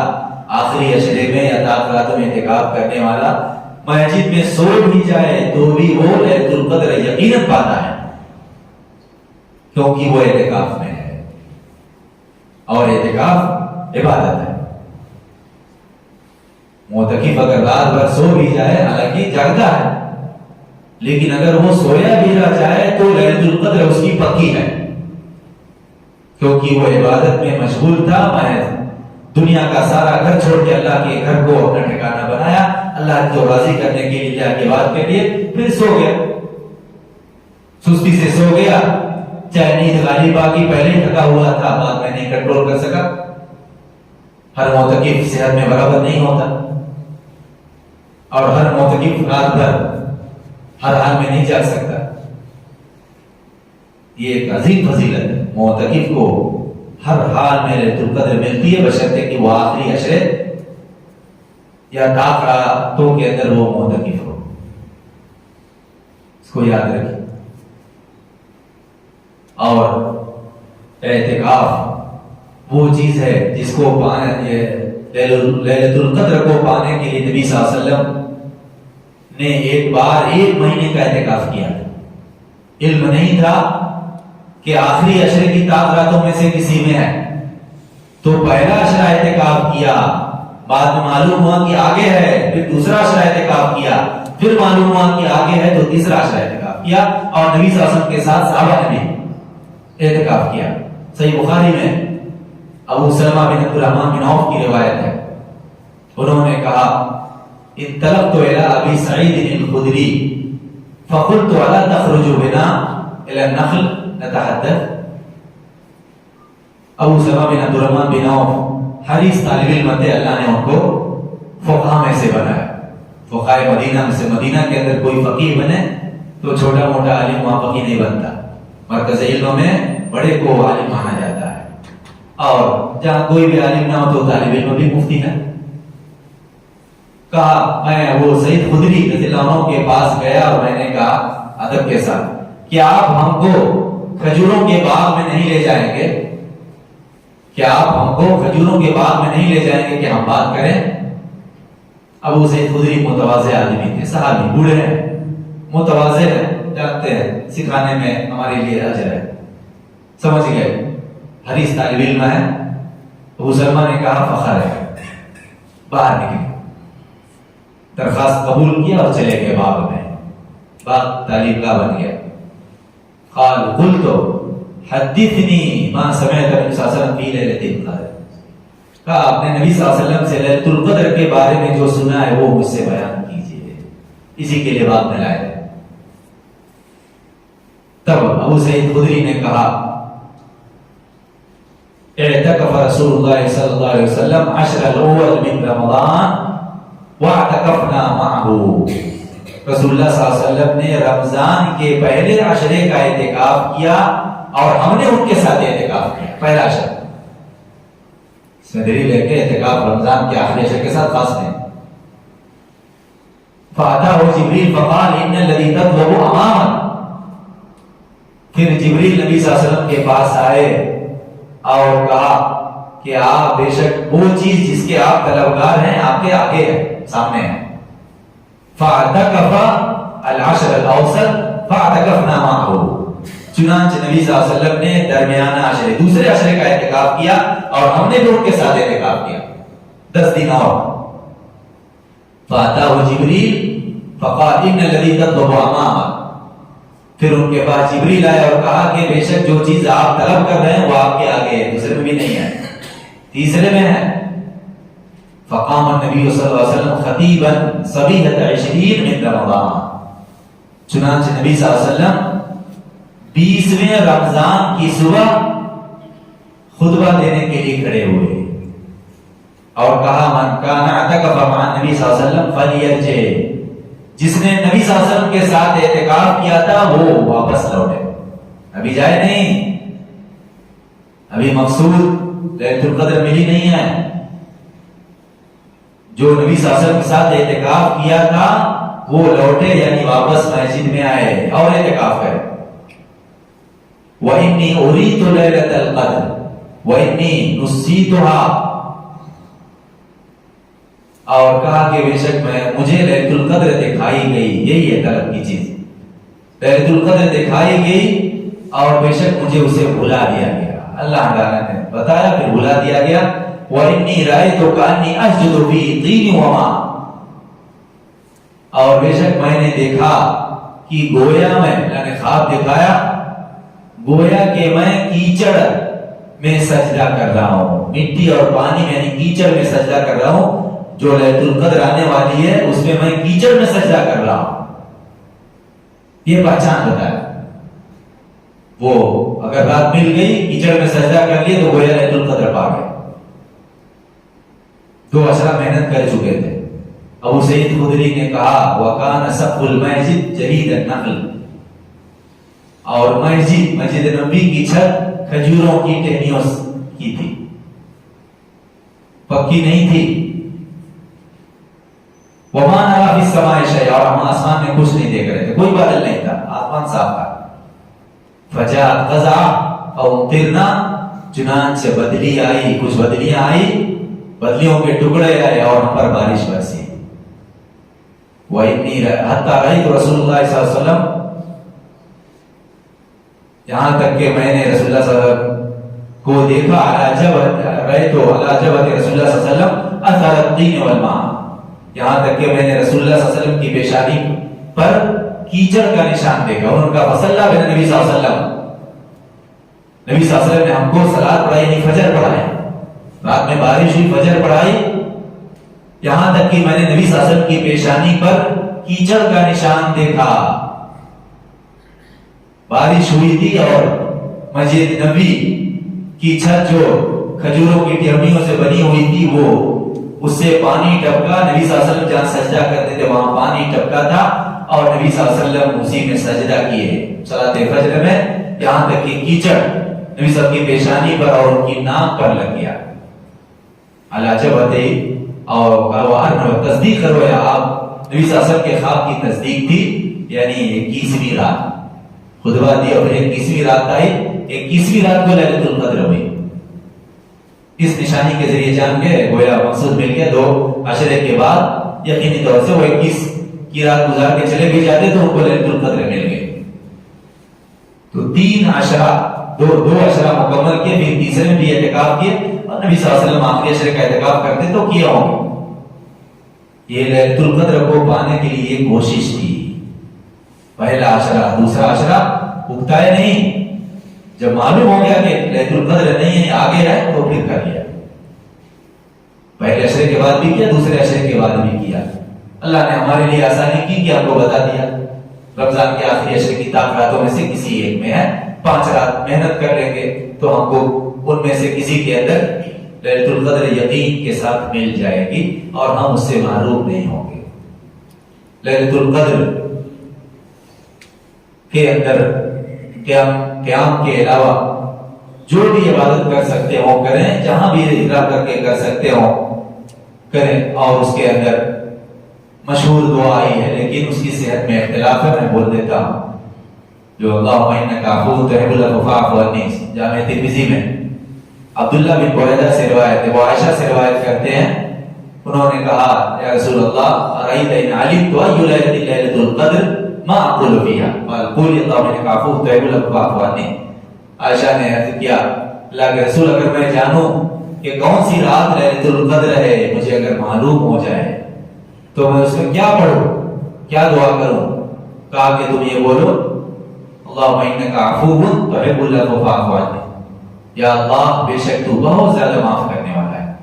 آخری عشرے میں یا تاخرات میں اعتکاف کرنے والا مسجد میں سو بھی جائے تو بھی وہ لیلۃ القدر یقیناً پاتا ہے، کیونکہ وہ اعتکاف میں ہے، اور اعتکاف عبادت ہے۔ معتکف اگر رات بھر سو بھی جائے، حالانکہ جاگتا ہے، لیکن اگر وہ سویا بھی رہ جائے تو لیلۃ القدر اس کی پکی ہے، کیونکہ وہ عبادت میں مشغول تھا۔ محض دنیا کا سارا گھر چھوڑ کے اللہ کے گھر کو اپنا ٹھکانہ بنایا، اللہ کو راضی کرنے کے لیے، اللہ کی بات کے لیے، پھر سو گیا، سستی سے سو گیا، چاہے نیند غالب آ گئی، پہلے ہی تھکا ہوا تھا، بعد میں نہیں کنٹرول کر سکا۔ ہر معتکف صحت میں برابر نہیں ہوتا، اور ہر معتکف رات بھر ہر حال میں نہیں جا سکتا۔ یہ ایک عظیم فضیلت ہے، معتکف کو ہر حال میں لیلۃ القدر ملتی ہے، بشرطے کہ وہ آخری عشرے یا تاخراتوں کے اندر وہ معتکف ہو۔ اس کو یاد رکھیں۔ اور اعتکاف وہ چیز ہے جس کو لیلۃ القدر کو پانے کے لیے نبی صلی اللہ علیہ وسلم نے ایک بار 1 مہینے کا اعتکاف کیا تھا۔ علم نہیں تھا کہ آخری عشرے کی تاخراتوں میں سے کسی میں ہے، تو پہلا عشرہ اعتکاف کیا، بعد میں معلوم ہوا کہ آگے ہے، پھر دوسرا عشرہ اعتکاف کیا، پھر معلوم ہوا کہ آگے ہے تو تیسرا عشرہ اعتکاف کیا، اور نبی صلی اللہ علیہ وسلم کے ساتھ صحابہ نے بھی اعتکاف کیا۔ صحیح بخاری میں ابو سلمہ بن عبد الرحمن بن عوف کی روایت ہے، انہوں نے کہا انطلقت الى ابی سعید الخدری فقلت الا تخرج بنا الى النخل نتحدث۔ ابو سلمہ بن عبد الرحمن بن عوف حریص طالب علم تھے، اللہ نے ان کو فقہاء میں سے بنایا، فقہاء مدینہ میں سے۔ مدینہ کے اندر کوئی فقیہ بنے تو چھوٹا موٹا عالم وہاں فقیہ نہیں بنتا، مرکز علم میں بڑے کو عالم مانا جاتا ہے، اور جہاں کوئی بھی عالم نہ ہو تو طالب علم بھی مفتی ہے۔ کہا میں وہ سعید خدری رضی اللہ عنہ کے پاس گیا اور میں نے کہا ادب کے ساتھ کہ آپ ہم کو کھجوروں کے باغ میں نہیں لے جائیں گے، کیا آپ ہم کو کھجوروں کے باغ میں نہیں لے جائیں گے کہ ہم بات کریں؟ ابو سعید خدری متواضع آدمی تھے، صحابی، بوڑھے ہیں، متواضع ہیں، جانتے ہیں سکھانے میں ہمارے لیے اجر ہے، سمجھ گئے، حریص طالب علم ہے۔ ابو سلمہ نے کہا فخر ہے، باہر نکلے، درخواست قبول کیا اور چلے گئے باغ میں، باغ تعلیم کا بن گیا۔ قال قلت حدثنی ما سمعت النبی صلی اللہ علیہ وسلم فی لیلۃ القدر، کہا آپ نے نبی صلی اللہ علیہ وسلم سے لیلۃ القدر کے بارے میں جو سنا ہے وہ مجھ سے بیان کیجیے، اسی کے لیے بات میں لائے۔ تب ابو سعید خدری نے کہا اعتکف رسول اللہ صلی اللہ علیہ وسلم عشر الاول من رمضان واعتکفنا معه، رسول اللہ صلی اللہ علیہ وسلم نے رمضان کے پہلے عشرے کا اعتکاف کیا اور ہم نے ان کے ساتھ اعتکاف کیا، پہلا عشرہ۔ اس میں دلیل ہے کہ اعتکاف رمضان کے آخری عشرے کے ساتھ خاص نہیں۔ فَأَتَاهُ جِبْرِيلُ فَقَالَ إِنَّ الَّذِي تَطْلُبُ أَمَامَكَ، پھر جبریل نبی صلی اللہ علیہ وسلم کے پاس آئے اور کہا کہ آپ بے شک وہ چیز جس کے آپ طلبگار ہیں آپ کے آگے ہے، سامنے ہے۔ فَاعْتَكَفَ الْعَشْرَ الْأَوْسَطَ فَاعْتَكَفْنَا مَعَهُ، چنانچہ نبی صلی اللہ علیہ وسلم نے درمیانہ عشرے، دوسرے عشرے کا اعتکاف کیا اور ہم نے بھی ان کے ساتھ اعتکاف کیا 10 دن اور۔ فَأَتَاهُ جِبْرِيلُ فَقَالَ إِنَّ الَّذِي تَطْلُبُ أَمَامَكَ، پھر ان کے پاس جبریل آیا اور کہا کہ بے شک جو چیز آپ طلب کر رہے ہیں وہ آپ کے آگے ہے، دوسرے میں بھی نہیں ہے، تیسرے میں ہے۔ فقام النبی صلی اللہ علیہ وسلم خطیبا صبیحۃ 20 من رمضان، چنانچہ نبی صلی اللہ علیہ وسلم 20ویں رمضان کی صبح خطبہ دینے کے لیے کھڑے ہوئے اور کہا من کان اعتکف مع النبی صلی اللہ علیہ وسلم فلیرجع، جس نے نبی صلی اللہ علیہ وسلم کے ساتھ اعتکاف کیا تھا وہ واپس لوٹے، ابھی جائے نہیں، ابھی مقصود لیلۃ القدر ملی نہیں ہے۔ جو نبی صلی اللہ علیہ وسلم کے ساتھ اعتکاف کیا تھا وہ لوٹے، یعنی واپس مسجد میں آئے اور اعتکاف کرے۔ وَإِنِّي أُرِيدُ لَيْلَةَ الْقَدْرِ وَإِنِّي نُسِيتُهَا، اور کہا کہ بے شک مجھے لیلۃ القدر دکھائی گئی، یہی ہے طلب کی چیز، لیلۃ القدر دکھائی گئی اور بے شک مجھے اسے بھلا دیا گیا، اللہ تعالیٰ نے بتایا پھر بھلا دیا گیا۔ وَإِنِّي رَأَيْتُ كَأَنِّي أَسْجُدُ فِي طِينٍ وَمَاءٍ، اور بے شک میں نے دیکھا کہ گویا میں نے خواب دکھایا گویا کہ میں کیچڑ میں سجدہ کر رہا ہوں، مٹی اور پانی میں یعنی کیچڑ میں سجدہ کر رہا ہوں، جو لیلۃ القدر آنے والی ہے اس میں میں کیچڑ میں سجدہ کر رہا ہوں، یہ پہچان بتایا۔ وہ اگر رات مل گئی کیچڑ میں سجدہ کر لیے تو گویا لیلۃ القدر پا گئے، 2 عشرہ محنت کر چکے تھے۔ ابو سعید خدری نے کہا وَكَانَ سَقْفُ الْمَسْجِدِ جَدِيدَ النَّخْلِ، اور مسجد نبوی کی چھت کھجوروں کی ٹہنیوں کی تھی، پکی نہیں تھی۔ وَمَا نَرَىٰ فِي السَّمَاءِ شَيْئًا، اور ہم آسمان میں کچھ نہیں دیکھ رہے تھے، کوئی بادل نہیں تھا، آسمان صاف تھا۔ فَجَاءَتْ قَزْعَةٌ فَأُمْطِرْنَا، چنانچہ بدلی آئی، کچھ بدلیاں آئی، بدلیوں کے ٹکڑے آئے اور ہم پر بارش برسی۔ وَإِنِّي حَتَّىٰ رَأَيْتُ رَسُولَ اللَّهِ صلی اللہ علیہ وسلم، یہاں تک کہ میں نے رسول اللہ صلی اللہ علیہ وسلم کو دیکھا رأيت على جبهة رسول اللہ صلی اللہ علیہ وسلم أثر الطين والماء، یہاں تک کہ میں نے رسول اللہ صلی اللہ علیہ وسلم کی پیشانی پر کیچڑ کا نشان دیکھا۔ اور ان کا فصلہ بین نبی صلی اللہ علیہ وسلم، نبی صلی اللہ علیہ وسلم نے ہم کو صلاۃ پڑھائی، نہیں فجر پڑھائی، رات میں بارش ہوئی فجر پڑھائی، یہاں تک کہ میں نے نبی صلی اللہ علیہ وسلم کی پیشانی پر کیچڑ کا نشان دیکھا۔ بارش ہوئی تھی اور مسجد نبی کی چھت جو کھجوروں کی ٹہنیوں سے بنی ہوئی تھی وہ اس سے پانی ٹپکا، نبی صلی اللہ علیہ وسلم جہاں سجدہ کرتے تھے وہاں پانی ٹپکا تھا اور نبی صلی اللہ علیہ وسلم اسی میں سجدہ کیے صلاۃ فجر میں، یہاں تک کہ کیچڑ نبی صلی اللہ علیہ وسلم کی پیشانی پر اور ان کی ناک پر لگ گیا۔ اللہ جب اور تصدیق کرو یا آپ، نبی صلی اللہ علیہ وسلم کے خواب کی تصدیق تھی، یعنی 21ویں رات خطبہ دی اور 21ویں رات آئی، 21ویں رات کو لیلۃ القدر ہوئی۔ اس نشانی کے ذریعے جان گئے گویا مقصود مل گیا، 2 عشرے کے بعد یقینی طور سے وہ 21 کی رات گزار کے چلے بھی جاتے تو ان کو لیلۃ القدر مل گئی۔ تو 3 عشرہ، 2 عشرہ مکمل کیے، پھر تیسرے میں بھی اعتکاف کیے، اور نبی صلی اللہ علیہ وسلم آخری عشرے کا اعتکاف کرتے تو کیا ہوں گے۔ یہ لیلۃ القدر کو پانے کے لیے ایک کوشش تھی، پہلا عشرہ دوسرا عشرہ اگتا ہے نہیں، جب معلوم ہو گیا کہ لیلۃ القدر نہیں ہے آگے ہے تو پھر کر لیا، پہلے عشرے کے بعد بھی کیا، دوسرے عشرے کے بعد بھی کیا۔ اللہ نے ہمارے لیے آسانی کی کہ ہم کو بتا دیا رمضان کے آخری عشرے کی راتوں میں سے کسی ایک میں ہے، 5 رات محنت کر لیں گے تو ہم کو ان میں سے کسی کے اندر لیلۃ القدر یقین کے ساتھ مل جائے گی اور ہم اس سے محروم نہیں ہوں گے۔ لیلۃ القدر کے اندر قیام کے علاوہ جو بھی عبادت کر سکتے ہو کریں، جہاں بھی ہجرت کر کے کر سکتے ہو کریں، اور اس کے اندر مشہور دعا آئی ہے لیکن اس کی صحت میں اختلاف ہے، میں بول دیتا ہوں، جو اللہم انک عفو تحب العفو فاعف عنی، جامع ترمذی میں عبداللہ بن بریدہ سے روایت ہے، وہ عائشہ سے روایت کرتے ہیں، انہوں نے کہا یا رسول اللہ ارأیت ان علمت ای لیلۃ القدر ما اقول فیہا قال قول اللہم انک عفو تحب العفو فاعف عنی۔ عائشہ نے عرض کیا اللہ کے رسول اگر میں جانوں کہ کون سی رات لیلۃ القدر ہے، مجھے اگر معلوم ہو جائے تو میں اس میں کیا پڑھوں، کیا دعا کروں؟ کہا کہ تم یہ بولو اللہم انک عفو تحب العفو فاعف عنی، یا اللہ بے شک تو بہت زیادہ معاف کرنے والا ہے،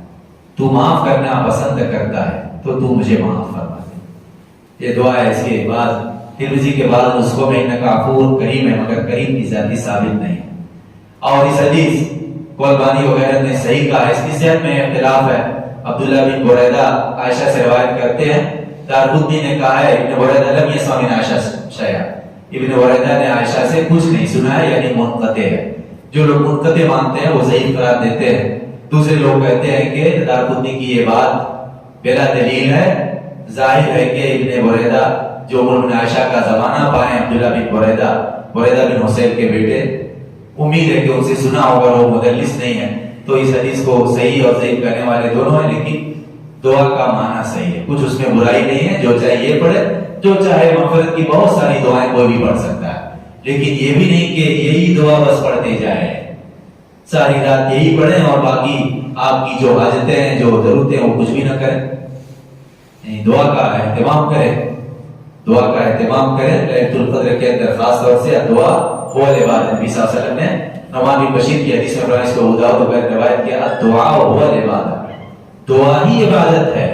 تو معاف کرنا پسند کرتا ہے تو تو مجھے معاف فرما دے۔ یہ دعا ہے، اس کے بعد ترمذی کے بعد نسخوں میں انک عفو کریم ہے، مگر کریم کی ذاتی ثابت نہیں، اور اس حدیث کو البانی وغیرہ نے صحیح کہا ہے، اس کی صحت میں اختلاف ہے۔ عبداللہ بن بریدہ عائشہ سے روایت کرتے ہیں، دارقطنی نے کہا ہے ابن بریدہ لم یسمع من عائشہ شیئا، ابن بریدہ نے عائشہ سے کچھ نہیں سنا ہے، یعنی منقطع ہے۔ جو لوگ منقطع مانتے ہیں وہ ضعیف قرار دیتے ہیں، دوسرے لوگ کہتے ہیں کہ دارقطنی کی یہ بات بلا دلیل ہے، ظاہر ہے کہ ابن بریدہ جو عمر بن عائشہ کا زمانہ پائے، عبداللہ بن بریدہ بن حسین کے بیٹے، امید ہے کہ ان سے سنا ہوگا، وہ مدلس نہیں ہے، تو اس حدیث کو صحیح اور ضعیف کرنے والے دونوں ہیں، لیکن دعا کا معنی صحیح ہے، کچھ اس میں برائی نہیں ہے، جو چاہے یہ پڑھے، جو چاہے مغفرت کی بہت ساری دعائیں کوئی بھی پڑھ سکتا ہے، لیکن یہ بھی نہیں کہ یہی دعا بس پڑھتے جائیں، ساری رات یہی پڑھیں اور باقی آپ کی جو حاجتیں ہیں، جو ضرورتیں ہیں وہ کچھ بھی نہ کریں، دعا کا اہتمام کریں، دعا کا اہتمام کریں۔ لیلۃ القدر کے اندر خاص طور سے دعا وہ عبادت، نبی صلی اللہ علیہ وسلم نے نعمان بن بشیر کی حدیث میں فرمایا، اس کو ابو داؤد وغیرہ روایت کیا، الدعاء هو العبادۃ، دعا ہی عبادت ہے،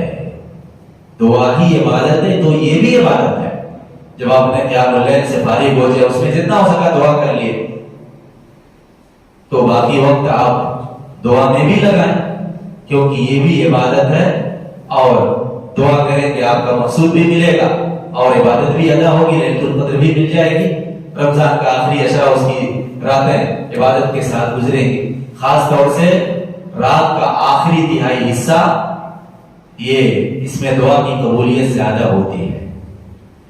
دعا ہی عبادت ہے، تو یہ بھی عبادت ہے۔ جب آپ نے قیام اللیل سے فارغ ہو جائے، اس میں جتنا ہو سکا دعا کر لیے، تو باقی وقت آپ دعا میں بھی لگائیں، کیونکہ یہ بھی عبادت ہے، اور دعا کریں کہ آپ کا مقصود بھی ملے گا اور عبادت بھی ادا ہوگی، لیلۃ القدر بھی مل جائے گی، رمضان کا آخری عشرہ اس کی راتیں عبادت کے ساتھ گزریں گی، خاص طور سے رات کا آخری تہائی حصہ، یہ اس میں دعا کی قبولیت زیادہ ہوتی ہے۔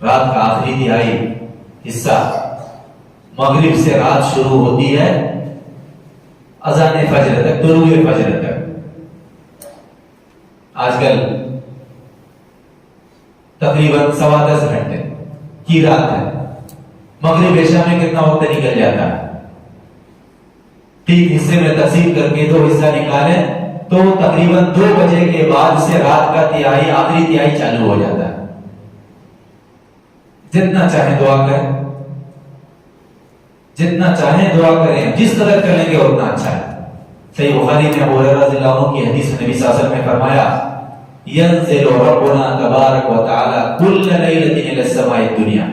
رات کا آخری تہائی حصہ مغرب سے رات شروع ہوتی ہے اذان فجر تک، طلوع فجر تک، آج کل تقریباً 10.15 گھنٹے کی رات ہے، مغرب عشاء میں کتنا وقت نکل جاتا ہے، 3 حصے میں تقسیم کر کے 2 حصہ نکالیں تو تقریباً 2 بجے کے بعد سے رات کا تہائی، آخری تہائی چالو ہو جاتا ہے۔ جتنا چاہیں دعا کریں، جتنا چاہیں دعا کریں، جس قدر کریں گے اتنا اچھا ہے۔ صحیح بخاری میں ابو ہریرہ رضی اللہ عنہ کی حدیث میں نبی صلی اللہ علیہ وسلم نے فرمایا، ينزل ربنا تبارك وتعالى كل ليلة إلى السماء الدنيا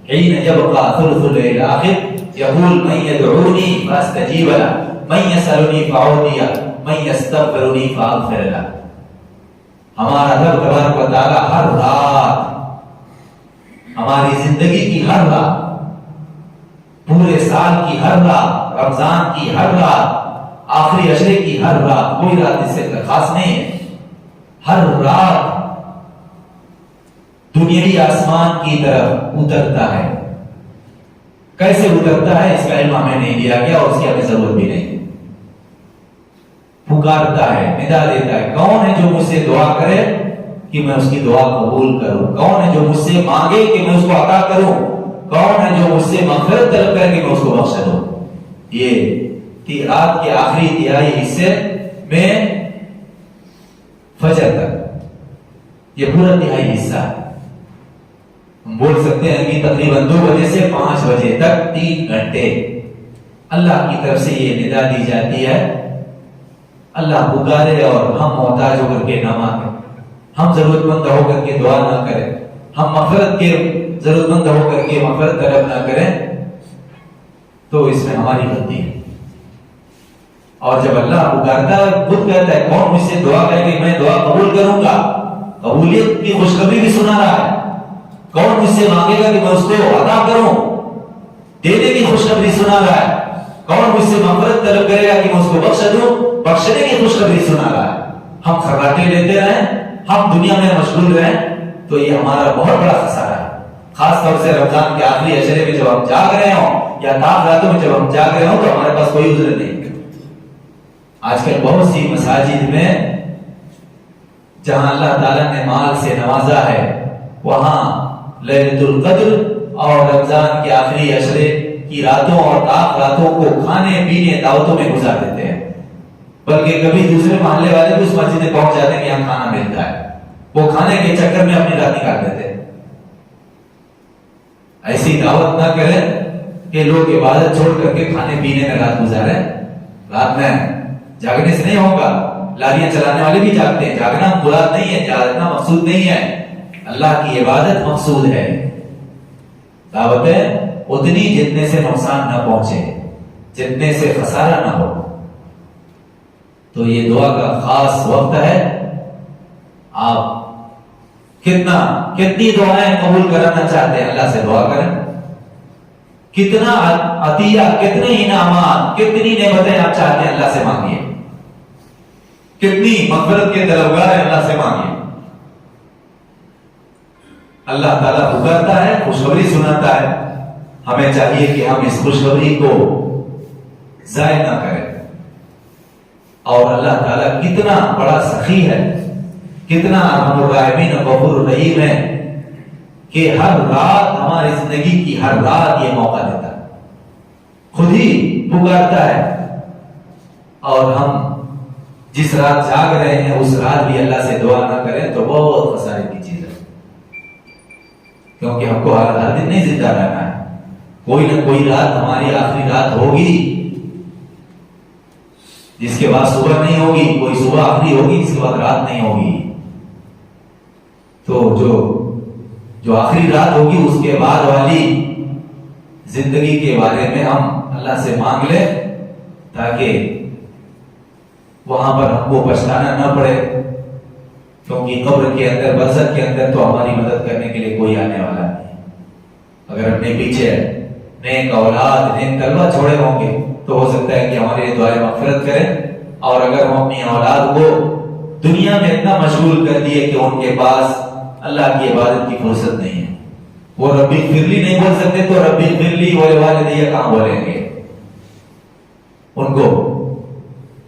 حين يبقى ثلث الليل الآخر يقول من يدعوني فأستجيب له من يسألني فأعطيه من يستغفرني فأغفر له۔ ہمارا رب تبارک و تعالی ہر رات، ہماری زندگی کی ہر رات، پورے سال کی ہر رات، رمضان کی ہر رات، آخری عشرے کی ہر رات، کوئی رات اس سے خاص نہیں ہے، ہر رات دنیاوی آسمان کی طرف اترتا ہے۔ کیسے اترتا ہے اس کا علم ہمیں نہیں دیا گیا اور اس کی ہمیں ضرورت بھی نہیں، پکارتا ہے، ندا دیتا ہے، کون ہے جو مجھ سے دعا کرے کہ میں اس کی دعا قبول کروں، کون ہے جو مجھ سے مانگے کہ میں اس کو عطا کروں، کون ہے جو مجھ سے مغفرت طلب کرے کہ میں اس کو بخش دوں۔ یہ رات کے آخری تہائی حصے میں فجر تک، یہ پورا تہائی حصہ ہے، ہم بول سکتے ہیں کہ تقریباً 2 بجے سے 5 بجے تک 3 گھنٹے اللہ کی طرف سے یہ ندا دی جاتی ہے، اللہ پکارے اور ہم محتاج ہو کر کے نہ مانگیں، ہم ضرورت مند ہو کر کے دعا نہ کریں، ہم مغفرت کے ضرورت مند ہو کر کے مغفرت طلب نہ کریں، تو اس میں ہماری غلطی ہے۔ اور جب اللہ پکارتا ہے، خود کہتا ہے کون مجھ سے دعا کرے کہ میں دعا قبول کروں گا، قبولیت کی خوشخبری بھی سنا رہا ہے، کون مجھ سے مانگے گا کہ میں اس کو عطا کروں، دینے کی خوشخبری سنا رہا ہے، کون مجھ سے مغفرت طلب کرے گا کہ میں اس کو بخش دوں، بخشنے کی خوشخبری سنا رہا ہے۔ ہم خراٹے لیتے رہیں، ہم دنیا میں مشغول رہیں، تو یہ ہمارا بہت بڑا خسارہ ہے۔ خاص طور سے رمضان کے آخری عشرے میں جب ہم جاگ رہے ہوں یا تاخ راتوں میں جب ہم جاگ رہے ہوں تو ہمارے پاس کوئی عذر نہیں۔ آج کل بہت سی مساجد میں جہاں اللہ تعالیٰ نے مال سے نوازا ہے، وہاں لیلۃ القدر اور رمضان کے آخری عشرے کی راتوں اور تاخ راتوں کو کھانے پینے دعوتوں میں گزار دیتے ہیں، بلکہ کبھی دوسرے محلے والے بھی اس مسجد میں پہنچ جاتے ہیں کہ یہاں کھانا ملتا ہے، وہ کھانے کے چکر میں اپنی رات نکال دیتے ہیں۔ ایسی دعوت نہ کریں کہ لوگ عبادت چھوڑ کر کے کھانے پینے میں رات گزاریں۔ رات میں جاگنے سے نہیں ہوگا، لاریاں چلانے والے بھی جاگتے ہیں، جاگنا مراد نہیں ہے، جاگنا مقصود نہیں ہے، اللہ کی عبادت مقصود ہے۔ دعوتیں اتنی جتنے سے نقصان نہ پہنچے، جتنے سے خسارہ نہ ہو۔ تو یہ دعا کا خاص وقت ہے، آپ کتنی دعائیں قبول کرانا چاہتے ہیں اللہ سے دعا کریں، کتنا عطیہ، کتنے انعامات، کتنی نعمتیں آپ چاہتے ہیں اللہ سے مانگیے، کتنی مغفرت کے طلبگار ہیں اللہ سے مانگیے۔ اللہ تعالیٰ پکارتا ہے، خوشخبری سناتا ہے، ہمیں چاہیے کہ ہم اس خوشخبری کو ضائع نہ کریں۔ اور اللہ تعالیٰ کتنا بڑا سخی ہے، کتنا ارحم الراحمین غفور الرحیم ہے کہ ہر رات ہماری زندگی کی ہر رات یہ موقع دیتا ہے، خود ہی پکارتا ہے، اور ہم جس رات جاگ رہے ہیں اس رات بھی اللہ سے دعا نہ کریں تو بہت خسارے کی چیز ہے، کیونکہ ہم کو ہر دن نہیں زندہ رہنا ہے، کوئی نہ کوئی رات ہماری آخری رات ہوگی، جس کے بعد صبح نہیں ہوگی، کوئی صبح آخری ہوگی جس کے بعد رات نہیں ہوگی۔ تو جو آخری رات ہوگی اس کے بعد والی زندگی کے بارے میں ہم اللہ سے مانگ لیں، تاکہ وہاں پر ہم کو پچھتانا نہ پڑے، کیونکہ قبر کے اندر، برزخ کے اندر تو ہماری مدد کرنے کے لیے کوئی آنے والا نہیں۔ اگر اپنے پیچھے نیک اولاد، نیک طلبہ چھوڑے ہوں گے تو ہو سکتا ہے کہ ہمارے لیے دعائیں مغفرت کریں، اور اگر ہم اپنی اولاد کو دنیا میں اتنا مشغول کر دیے کہ ان کے پاس اللہ کی عبادت کی فرصت نہیں ہے، وہ ربی اغفرلی نہیں بول سکتے تو ربی اغفرلی ولوالدی کہاں بولیں گے؟ ان کو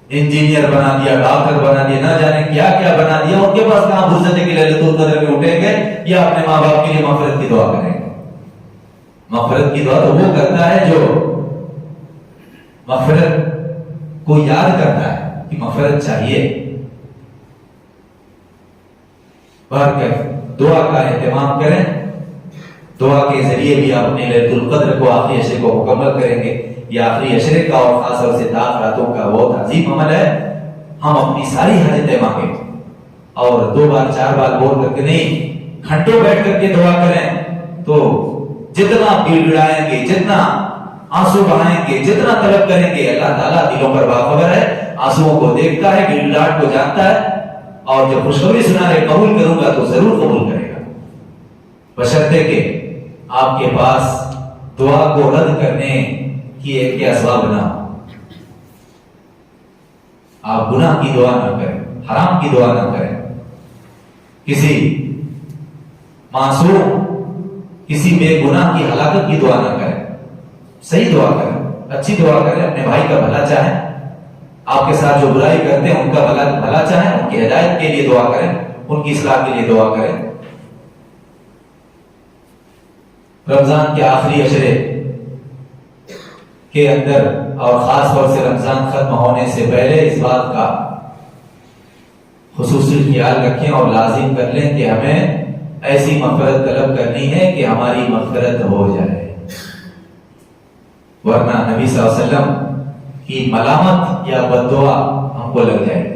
انجینئر بنا دیا، ڈاکٹر بنا دیا، نہ جانے کیا کیا بنا دیا، ان کے پاس کہاں فرصت ہے کہ لیلۃ القدر میں اٹھیں گے یا اپنے ماں باپ کے لیے مغفرت کی دعا کریں گے؟ مغفرت کی دعا تو وہ کرتا ہے جو مغفرت کو یاد کرتا ہے کہ مغفرت چاہیے۔ دعا کا اہتمام کریں، دعا کے ذریعے بھی آپ اپنے لیلۃ القدر کو، آخری عشرے کو مکمل کریں گے۔ یہ آخری عشرے کا اور خاص طور سے تاخ راتوں کا بہت عظیم عمل ہے۔ ہم اپنی ساری حاجتیں مانگیں اور 2 بار 4 بار بول کر کے نہیں، گھنٹوں بیٹھ کر کے دعا کریں، تو جتنا گڑ گڑائیں گے، جتنا آنسو بہائیں گے، جتنا طلب کریں گے، اللہ تعالیٰ دلوں پر باخبر ہے، آنسوؤں کو دیکھتا ہے، گڑ گڑاہٹ کو جانتا ہے، اور جب خوشخبری سنا رہے قبول کروں گا تو ضرور قبول کرے گا، بشرطے کہ آپ کے پاس دعا کو رد کرنے کی ایک کے اسباب نہ ہو۔ آپ گناہ کی دعا نہ کریں، حرام کی دعا نہ کریں، کسی معصوم، کسی بے گناہ کی ہلاکت کی دعا نہ کریں، صحیح دعا کریں، اچھی دعا کریں، اپنے بھائی کا بھلا چاہیں، آپ کے ساتھ جو برائی کرتے ہیں ان کا بھلا چاہیں، ان کی ہدایت کے لیے دعا کریں، ان کی اصلاح کے لیے دعا کریں۔ رمضان کے آخری عشرے کے اندر اور خاص طور سے رمضان ختم ہونے سے پہلے اس بات کا خصوصی خیال رکھیں اور لازم کر لیں کہ ہمیں ایسی مغفرت طلب کرنی ہے کہ ہماری مغفرت ہو جائے۔ ورنہ نبی صلی اللہ علیہ وسلم کی ملامت یا بد دعا ہم کو لگ جائے گی۔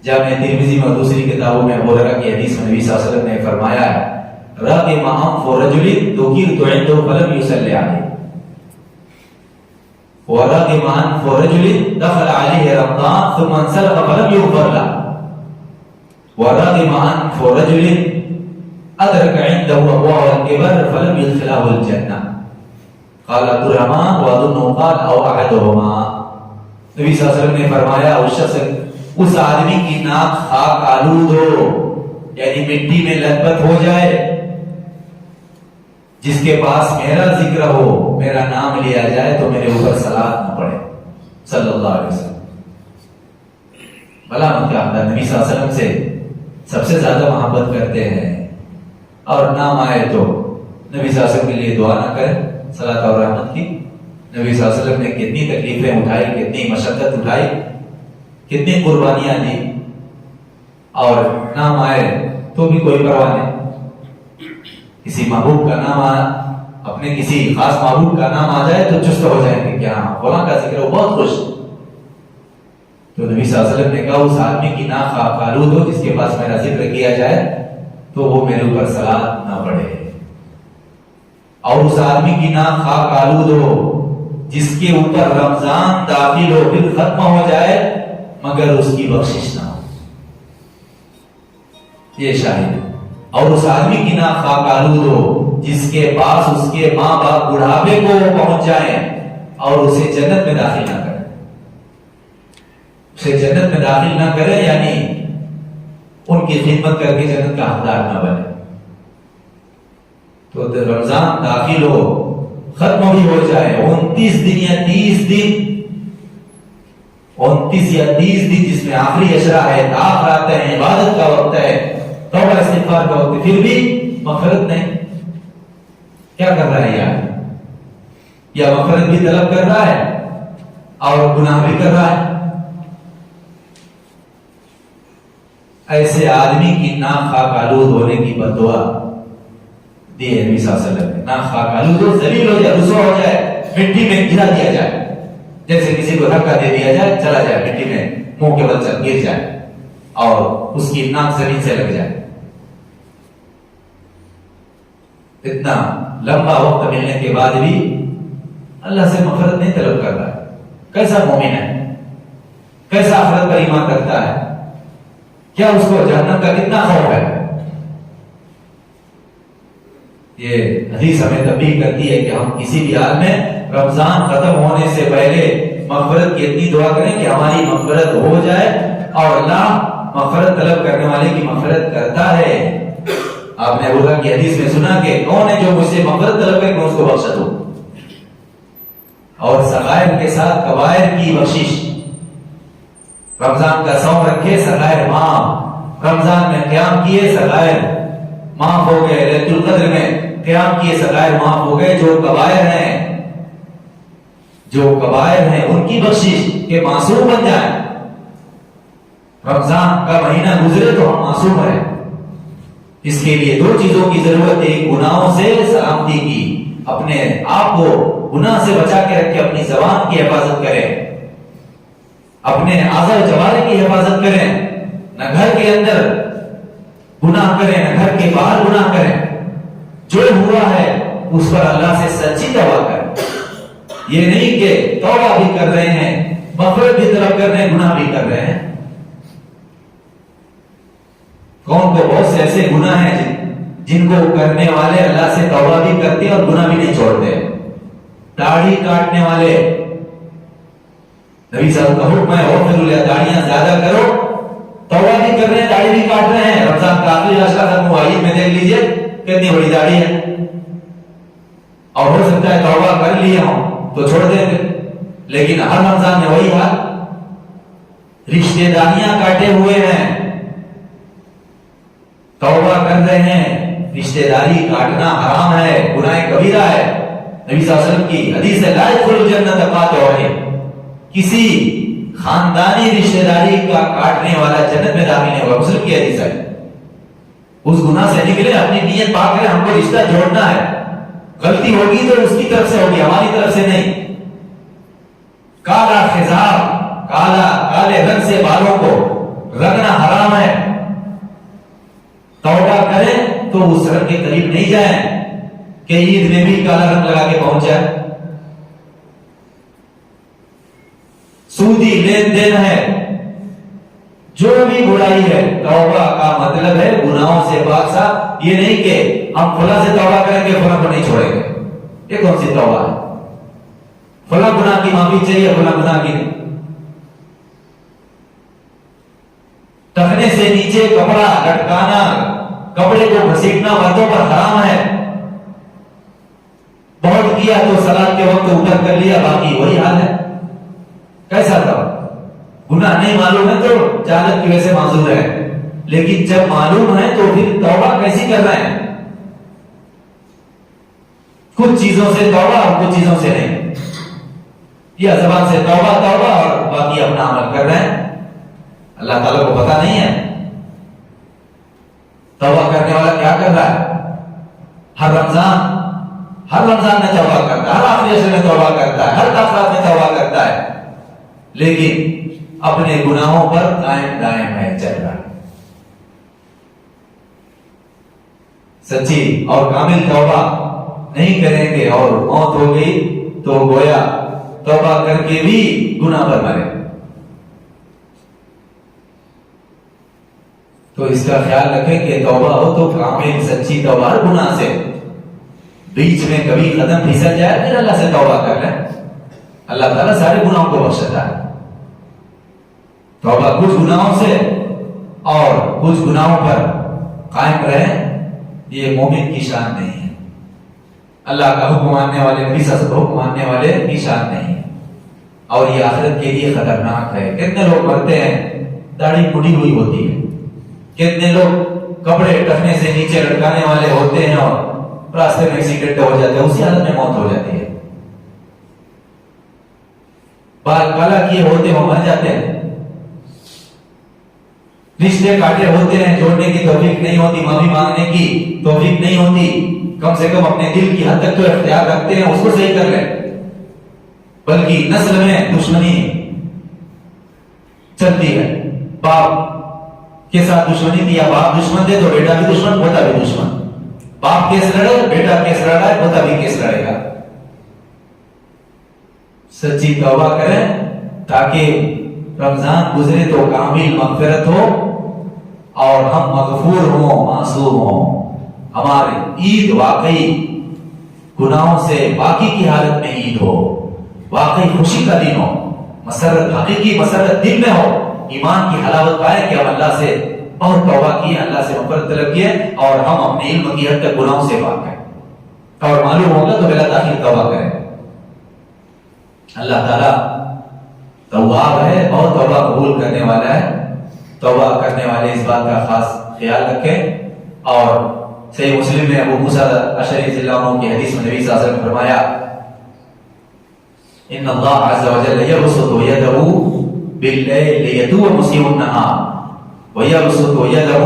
جامع ترمذی میں دوسری کتابوں میں ابو ہریرہ کی حدیث میں نبی صلی اللہ علیہ وسلم نے فرمایا ہے رغم انف رجل ذکرت عنده فلم يصلي عليه ورغم انف رجل دخل عليه رمضان ثم انسلخ فلم يغفر له ورغم انف رجل ادرك عنده ابواب الكبر فلم يدخله الجنه قال عبد الرحمن واظن قال او احدهما۔ نبی صلی اللہ علیہ وسلم نے فرمایا اس آدمی کی ناک خاک آلود ہو یعنی مٹی میں لت پت ہو جائے جس کے پاس میرا ذکر ہو میرا نام لیا جائے تو میرے اوپر صلوات نہ پڑے صلی اللہ علیہ وسلم۔ ملامت کا حقدار نبی صلی اللہ علیہ وسلم سے سب سے زیادہ محبت کرتے ہیں اور نام آئے تو نبی صلی اللہ علیہ وسلم کے لیے دعا نہ کریں صلاۃ اور رحمت کی۔ نبی صلی اللہ علیہ وسلم نے کتنی تکلیفیں اٹھائی، کتنی مشقت اٹھائی، کتنی قربانیاں دی، اور نام آئے تو بھی کوئی پرواہ نہیں۔ کسی محبوب کا نام اپنے کسی خاص محبوب کا نام آ جائے تو چست ہو جائیں گے کہ ہاں فلاں کا ذکر ہو بہت خوش۔ تو نبی صلی اللہ علیہ وسلم نے کہا اس آدمی کی ناک خاک آلود ہو جس کے پاس میرا ذکر کیا جائے تو وہ میرے اوپر صلوات نہ پڑھے، اور اس آدمی کی ناک خاک آلود ہو جس کے اوپر رمضان داخل ہو پھر ختم ہو جائے مگر اس کی بخشش نہ ہو، یہ شاہد۔ اور اس آدمی کی ناک خاک آلود ہو جس کے پاس اس کے ماں باپ بڑھاپے کو پہنچ جائیں اور اسے جنت میں داخل نہ کریں، اسے جنت میں داخل نہ کریں یعنی ان کی خدمت کر کے جنت کا حقدار نہ بنے۔ تو رمضان داخل ہو ختم بھی ہو جائے 29 دن یا 30 دن 29 یا 30 دن جس میں آخری اشرا ہے، آخرات ہے، عبادت کا وقت ہے، توبہ استغفار کا وقت، پھر بھی مغفرت نہیں، کیا کر رہا ہے یار؟ یا مغفرت بھی طلب کر رہا ہے اور گناہ بھی کر رہا ہے۔ ایسے آدمی کی ناک خاک آلود ہونے کی بد دعا دی ہے نبی صلی اللہ علیہ وسلم نے۔ ناک خاک آلود ہو، ذلیل ہو جائے، رسوا ہو جائے، مٹی میں گرا دیا جائے، جیسے کسی کو دھکا دے دیا جائے، چلا جائے مٹی میں، منہ کے بل چل گر جائے اور اس کی ناک زمین سے لگ جائے۔ اتنا لمبا وقت ملنے کے بعد بھی اللہ سے مغفرت نہیں طلب کر رہا ہے، کیسا مومن ہے؟ کیسا آخرت پر ایمان رکھتا ہے؟ کیا اس کو جہنم کا کتنا خوف ہے؟ یہ حدیث ہمیں تنبیہ کرتی ہے کہ ہم کسی بھی حال میں رمضان ختم ہونے سے پہلے مغفرت کی اتنی دعا کریں کہ ہماری مغفرت ہو جائے، اور اللہ مغفرت طلب کرنے والے کی مغفرت کرتا ہے۔ آپ نے ابو ہریرہ کی حدیث میں سنا کہ کون ہے جو مجھ سے مغفرت طلب کرے میں اس کو بخش دوں، اور صغائر کے ساتھ کبائر کی بخشش۔ رمضان کا صوم رکھے، صغائر معاف، رمضان میں قیام کیے، صغائر معاف ہو گئے، لیلۃ القدر میں قیام کیے، صغائر معاف ہو گئے۔ جو کبائر ہیں ان کی بخشش کے معصوم بن جائیں۔ رمضان کا مہینہ گزرے تو ہم معصوم رہیں، اس کے لیے دو چیزوں کی ضرورت ہے، گناہوں سے سلامتی کی، اپنے آپ کو گناہ سے بچا کے رکھے، اپنی زبان کی حفاظت کریں، اپنے اعضاء و جوارح کی حفاظت کریں، نہ گھر کے اندر گناہ کریں نہ گھر کے باہر گناہ کریں، جو ہوا ہے اس پر اللہ سے سچی توبہ کریں۔ یہ نہیں کہ توبہ بھی کر رہے ہیں، مغفرت بھی طلب کر رہے ہیں، گناہ بھی کر رہے ہیں۔ کون کو بہت سے ایسے گناہ ہیں جن کو کرنے والے اللہ سے توبہ بھی کرتے ہیں اور گناہ بھی نہیں چھوڑتے۔ داڑھی کاٹنے والے، نبی صاحب کا حکم ہے داڑیاں زیادہ کرو، توبہ بھی کر رہے ہیں، داڑھی بھی کاٹ رہے ہیں۔ رمضان کا آخری عشرہ ختم ہوا، عید میں دیکھ لیجئے کتنی بڑی داڑھی ہے، اور ہو سکتا ہے توبہ کر لیے ہوں تو چھوڑ دیں گے، لیکن ہر رمضان میں وہی حال، رشتے داریاں کاٹے ہوئے ہیں، توبہ کر رہے ہیں، رشتے داری کاٹنا حرام ہے، گناہ کبیرہ ہے۔ نبی صلی اللہ علیہ وسلم کی حدیث ہے لا يدخل الجنة قاطع رحم، کسی خاندانی رشتے داری کا کاٹنے والا جنت میں داخل نہیں ہوگا۔ مسلم کی حدیث ہے، اس گناہ سے نکلے، اپنی نیت پاک کریں، ہم کو رشتہ جوڑنا ہے، غلطی ہوگی تو اس کی طرف سے ہوگی، ہماری طرف سے نہیں۔ کالا خضاب، کالے رنگ سے بالوں کو رنگنا حرام ہے۔ توبہ کریں تو اس رنگ کے قریب نہیں جائیں کہ عید میں بھی کالا رنگ لگا کے پہنچ جائے۔ سودی لین دین ہے، جو بھی برائی ہے، توبہ کا مطلب ہے گناہوں سے پاک صاف۔ یہ نہیں کہ ہم فلاں سے توبہ کریں گے فلاں کو نہیں چھوڑیں گے، یہ کون سی توبہ ہے؟ فلاں گناہ کی معافی چاہیے، فلاں گناہ کی نہیں۔ ٹخنے سے نیچے کپڑا لٹکانا، کپڑے کو گھسیٹنا مردوں پر حرام ہے۔ بہت کیا تو صلاۃ کے وقت اوپر کر لیا، باقی وہی حال ہے۔ کیسا تھا؟ گناہ نہیں معلوم ہے تو جہالت کی وجہ سے معذور ہے، لیکن جب معلوم ہے تو پھر توبہ کیسی کر رہے ہیں؟ کچھ چیزوں سے توبہ اور کچھ چیزوں سے نہیں، یا زبان سے توبہ توبہ اور باقی اپنا عمل کر رہے ہیں۔ اللہ تعالیٰ کو پتہ نہیں ہے توبہ کرنے والا کیا کر رہا ہے؟ ہر رمضان میں توبہ کرتا ہے، ہر آخری عشر میں توبہ کرتا ہے، ہر تاخرات میں توبہ کرتا ہے، لیکن اپنے گناہوں پر قائم دائم ہے، چل رہا ہے۔ سچی اور کامل توبہ نہیں کریں گے اور موت ہو گئی تو گویا توبہ کر کے بھی گناہ پر مرے۔ تو اس کا خیال رکھیں کہ توبہ ہو تو کامل سچی توبہ، ہر گناہ سے بیچ میں کبھی قدم پھسل جائے پھر اللہ سے توبہ کر لیں، اللہ تعالیٰ سارے گناہوں کو بخشتا ہے۔ توبہ کچھ گناہوں سے اور کچھ گناہوں پر قائم رہیں، یہ مومن کی شان نہیں ہے، اللہ کا حکم ماننے والے، نبی صلی اللہ علیہ وسلم حکم ماننے والے کی شان نہیں ہے، اور یہ آخرت کے لیے خطرناک ہے۔ کتنے لوگ مرتے ہیں داڑھی مڑی ہوئی ہوتی ہے، کتنے لوگ کپڑے ٹخنے سے نیچے لٹکانے والے ہوتے ہیں اور راستے میں ایکسیڈنٹ ہو جاتے ہیں، اسی حالت میں موت ہو جاتی ہے۔ بال کالا کیے ہوتے ہیں مر جاتے ہیں، رشتے کاٹے ہوتے ہیں، جوڑنے کی توفیق نہیں ہوتی، معافی مانگنے کی توفیق نہیں ہوتی، کم سے کم اپنے دل کی حد تک تو اختیار رکھتے ہیں، اس کو صحیح کر لیں، بلکہ نسل میں دشمنی چلتی ہے، باپ کے ساتھ دشمنی تھی، یا باپ دشمن تھے تو بیٹا بھی دشمن، پوتا بھی دشمن، باپ کیس لڑے بیٹا کیس لڑا ہے، پوتا بھی کیس لڑے گا۔ سچی توبہ کریں تاکہ رمضان گزرے تو کامل مغفرت ہو اور ہم مغفور ہوں، معصوم ہوں، ہماری عید واقعی گناہوں سے باقی کی حالت میں عید ہو، واقعی خوشی کا دن ہو، مسرت حقیقی مسرت دل میں ہو، ایمان کی حلاوت پائے کہ ہم اللہ سے بہت توبہ کیے، اللہ سے مغفرت طلب کیے اور ہم اپنے علم کی حد تک گناہوں سے پاک ہیں، اور معلوم ہوگا تو بلا تاخیر توبہ کریں۔ اللہ تعالیٰ تواب ہے، بہت توبہ قبول کرنے والا ہے۔ توبہ کرنے والے اس بات کا خاص خیال رکھیں۔ اور صحیح مسلم میں ابو موسیٰ اشعری رضی اللہ عنہ کی حدیث میں نبی صلی اللہ علیہ وسلم نے فرمایا ان اللہ عز وجل یبسط یدہ باللیل لیتوب مسیء النہار ویبسط یدہ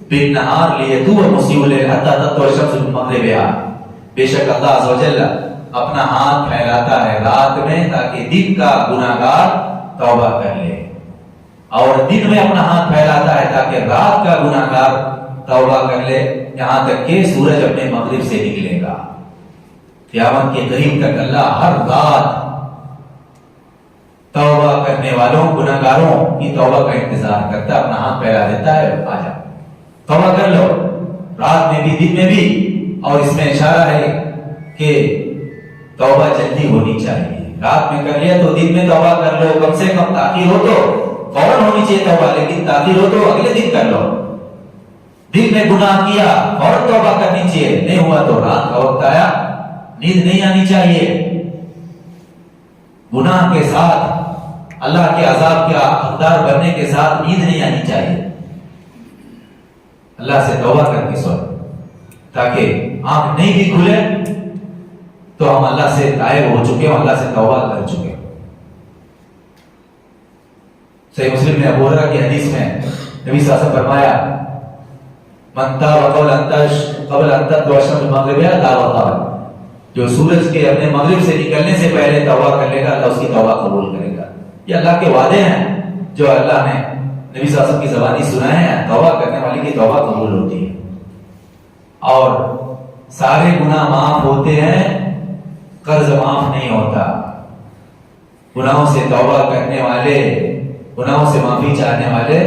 بالنہار لیتوب مسیء اللیل حتی تطلع الشمس من مغربها۔ بے شک اللہ عز وجل اپنا ہاتھ پھیلاتا ہے رات میں تاکہ دن کا گناہگار توبہ کر لے، اور دن میں اپنا ہاتھ پھیلاتا ہے تاکہ رات کا گناہگار توبہ کر لے، یہاں تک کہ سورج اپنے مغرب سے نکلے گا۔ قیامت کے قریب تک اللہ ہر رات توبہ کرنے والوں گناہگاروں کی توبہ کا انتظار کرتا ہے، اپنا ہاتھ پھیلا دیتا ہے، آ جاؤ توبہ کر لو، رات میں بھی دن میں بھی۔ اور اس میں اشارہ ہے کہ توبہ جلدی ہونی چاہیے، رات میں کر لیا تو دن میں توبہ کر لو، کم سے کم تاخیر ہو تو فوراً ہونی چاہیے توبہ، لیکن تاخیر ہو تو اگلے دن کر لو۔ دن میں گناہ کیا فوراً توبہ کرنی چاہیے، نہیں ہوا تو رات کا وقت آیا، نیند نہیں آنی چاہیے، گناہ کے ساتھ اللہ کے عذاب کے حقدار بننے کے ساتھ نیند نہیں آنی چاہیے۔ اللہ سے توبہ کر کے سو تاکہ آنکھ نہیں بھی کھلے تو ہم اللہ سے غائب ہو چکے ہیں، اللہ سے توبہ کر چکے ہیں۔ صحیح مسلم میں ابو ہریرہ کی حدیث میں نبی صلی اللہ علیہ وسلم فرمایا من تاب قبل ان تطلع الشمس من مغربها تاب اللہ، جو سورج کے اپنے مغرب سے نکلنے سے پہلے توبہ کر لے گا اللہ اس کی توبہ قبول کرے گا۔ یہ اللہ کے وعدے ہیں جو اللہ نے نبی صلی اللہ علیہ وسلم کی زبانی سنائے ہیں، توبہ کرنے والے کی توبہ قبول ہوتی ہے اور سارے گناہ معاف ہوتے ہیں، قرض معاف نہیں ہوتا۔ گناہوں سے توبہ کرنے والے، گناہوں سے معافی چاہنے والے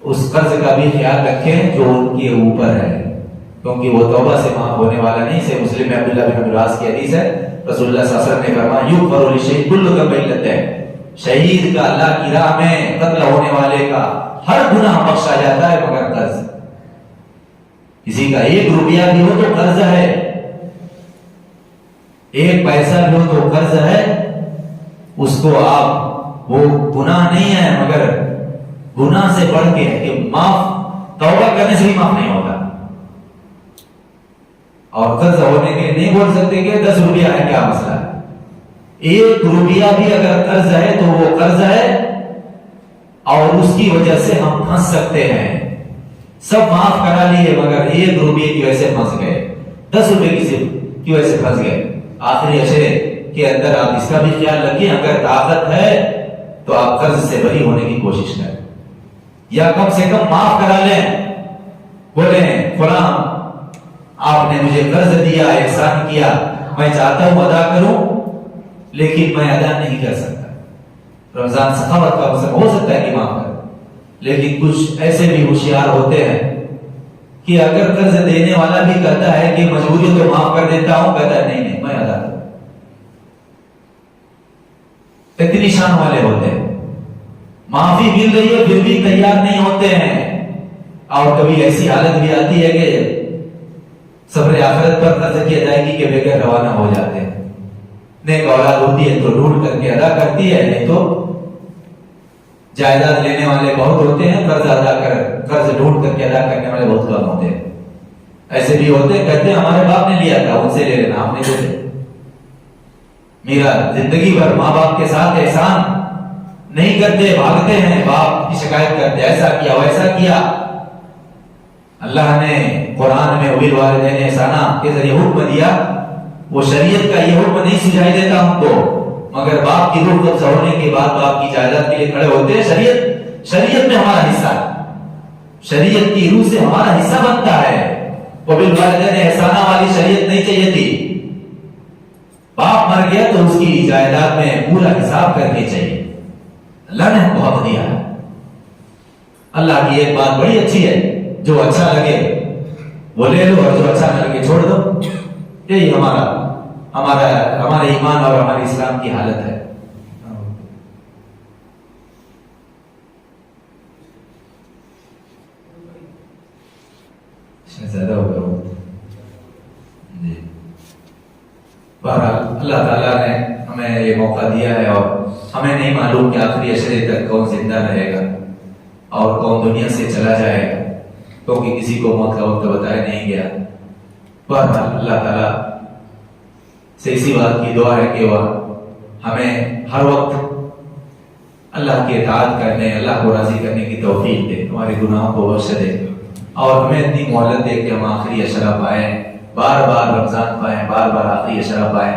اس قرض کا بھی خیال رکھیں جو ان کے اوپر ہے، کیونکہ وہ توبہ سے معاف ہونے والا نہیں۔ سے مسلم میں عبداللہ بن عباس کی حدیث ہے، رسول اللہ صلی اللہ علیہ وسلم نے فرمایا یغفر للشہید کل ذنب الا الدین، شہید کا اللہ کی راہ میں قتل ہونے والے کا ہر گناہ بخشا جاتا ہے مگر قرض۔ کسی کا 1 روپیہ بھی ہو تو قرض ہے، 1 پیسہ بھی ہو تو قرض ہے، اس کو آپ، وہ گناہ نہیں ہے مگر گناہ سے بڑھ کے ہے کہ معاف، توبہ کرنے سے بھی معاف نہیں ہوتا۔ اور قرض ہونے کے نہیں بول سکتے کہ 10 روپیہ ہے، کیا مسئلہ ہے؟ 1 روپیہ بھی اگر قرض ہے تو وہ قرض ہے اور اس کی وجہ سے ہم پھنس سکتے ہیں۔ سب معاف کرا لیے مگر 1 روپیے کی وجہ سے پھنس گئے، 10 روپے کی وجہ سے پھنس گئے۔ آخری اشرے کے اندر آپ اس کا بھی خیال رکھیں، اگر طاقت ہے تو آپ قرض سے بری ہونے کی کوشش کریں یا کم سے کم معاف کرا لیں۔ بولیں فلاں آپ نے مجھے قرض دیا، احسان کیا، میں چاہتا ہوں ادا کروں لیکن میں ادا نہیں کر سکتا۔ رمضان سخاوت کا موسم ہو سکتا ہے کہ معاف کر، لیکن کچھ ایسے بھی ہوشیار ہوتے ہیں کہ اگر قرض دینے والا بھی کہتا ہے کہ مجبوری تو معاف کر دیتا ہوں، کہتا ہے نہیں میں ادا کروں۔ اتنی شان والے ہوتے ہیں، معافی مل رہی ہے پھر بھی تیار نہیں ہوتے ہیں۔ اور کبھی ایسی حالت بھی آتی ہے کہ صبر آخرت پر قرض کی ادائیگی کے بغیر روانہ ہو جاتے ہیں۔ نیک اولاد ہوتی ہے تو ڈھونڈ کر کے ادا کرتی ہے، نہیں تو جائیداد لینے والے بہت ہوتے ہیں، قرض ڈھونڈ کر کے ادا کرنے والے بہت کم ہوتے ہیں۔ ایسے بھی ہوتے ہیں کہتے ہیں ہمارے باپ نے لیا تھا ان سے لے لینا، ہم نے دے دے۔ میرا زندگی بھر ماں باپ کے ساتھ احسان نہیں کرتے، بھاگتے ہیں، باپ کی شکایت کرتے ایسا کیا ویسا کیا۔ اللہ نے قرآن میں وبالوالدین احسانا کے ذریعے حکم دیا، وہ شریعت کا یہ حکم نہیں سجائی دیتا ہم کو، مگر باپ کی روح قبضہ ہونے کے بعد باپ کی جائیداد کے لیے کھڑے ہوتے ہیں۔ شریعت میں ہمارا حصہ ہے، شریعت کی روح سے ہمارا حصہ بنتا ہے۔ وبالوالدین احسانا والی شریعت نہیں چاہیے تھی، باپ مر گیا تو اس کی جائیداد میں پورا حساب کر کے چاہیے۔ اللہ نے ہم کو حق دیا ہے۔ اللہ کی ایک بات بڑی اچھی ہے، جو اچھا لگے وہ لے لو اور جو اچھا نہ لگے چھوڑ دو۔ یہی ہمارے ایمان اور ہمارے اسلام کی حالت ہے۔ زیادہ ہو گیا جی۔ بہرحال اللہ تعالیٰ نے ہمیں یہ موقع دیا ہے اور ہمیں نہیں معلوم کہ آخری عشرے تک کون زندہ رہے گا اور کون دنیا سے چلا جائے گا، کیونکہ کسی کو موت کا وقت بتایا نہیں گیا۔ بہرحال اللہ تعالیٰ سے اسی بات کی دعا ہے کہ وہ ہمیں ہر وقت اللہ کی اطاعت کرنے، اللہ کو راضی کرنے کی توفیق دے، ہمارے گناہوں کو بخش دے اور ہمیں اتنی مہلت دے کہ ہم آخری عشرہ پائیں، بار بار رمضان پائیں، بار بار آخری عشرہ پائیں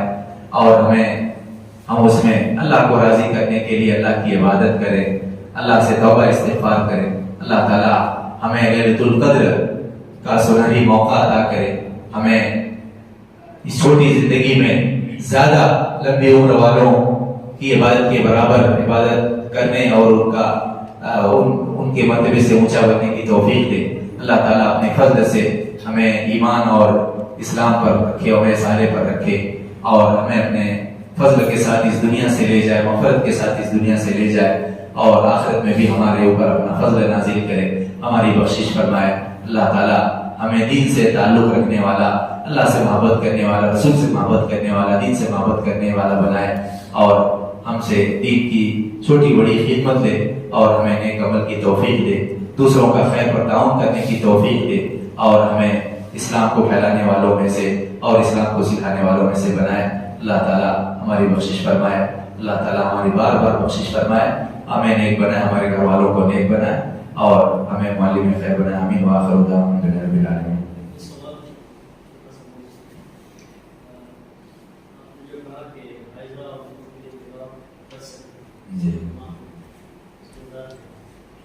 اور ہم اس میں اللہ کو راضی کرنے کے لیے اللہ کی عبادت کریں، اللہ سے توبہ استغفار کریں۔ اللہ تعالیٰ ہمیں لیلۃ القدر کا سنہری موقع عطا کرے، ہمیں اس چھوٹی زندگی میں زیادہ لمبی عمر والوں کی عبادت کے برابر عبادت کرنے اور ان کے مرتبے سے اونچا بننے کی توفیق دے۔ اللہ تعالیٰ اپنے فضل سے ہمیں ایمان اور اسلام پر رکھے اور صالح پر رکھے اور ہمیں اپنے فضل کے ساتھ اس دنیا سے لے جائے، مغفرت کے ساتھ اس دنیا سے لے جائے اور آخرت میں بھی ہمارے اوپر اپنا فضل نازل کرے، ہماری بخشش فرمائے۔ اللہ تعالیٰ ہمیں دین سے تعلق رکھنے والا، اللہ سے محبت کرنے والا، رسول سے محبت کرنے والا، دین سے محبت کرنے والا بنائے اور ہم سے دین کی چھوٹی بڑی خدمت دے اور ہمیں نیک عمل کی توفیق دے، دوسروں کا خیر پر تعاون کرنے کی توفیق دے اور ہمیں اسلام کو پھیلانے والوں میں سے اور اسلام کو سکھانے والوں میں سے بنائے۔ اللہ تعالیٰ ہماری بخشش فرمائے، اللہ تعالیٰ ہماری بار بار بخشش فرمائے، ہمیں نیک بنائے، ہمارے گھر والوں کو نیک بنائے اور ہمیں معلم خیر بنائے. آمین وآخر دعوانا الحمدللہ رب العالمین.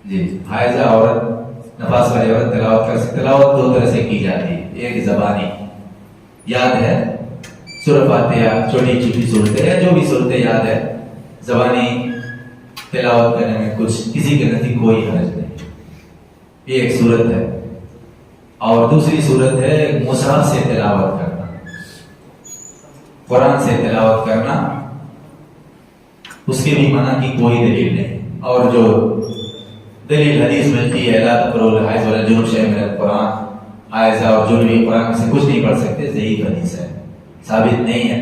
جی حائضہ عورت نفاس والی عورت تلاوت کر سکتی. تلاوت دو طرح سے کی جاتی ہے. ایک زبانی یاد ہے سورہ فاتحہ چھوٹی چھوٹی صورتیں یا جو بھی صورتیں یاد ہے زبانی تلاوت کرنے میں کچھ کسی کے نزدیک کوئی حرج نہیں. یہ ایک صورت ہے. اور دوسری صورت ہے مصحف سے تلاوت کرنا, قرآن سے تلاوت کرنا. اس کے بھی منع کی کوئی دلیل نہیں. اور جو دلیل حدیث ملتی ہے لا تقرؤوا الحائض ولا الجنوب شیئا من القرآن, حائضہ اور جنوبی قرآن میں سے کچھ نہیں پڑھ سکتے, ضعیف حدیث ہے, ثابت نہیں ہے.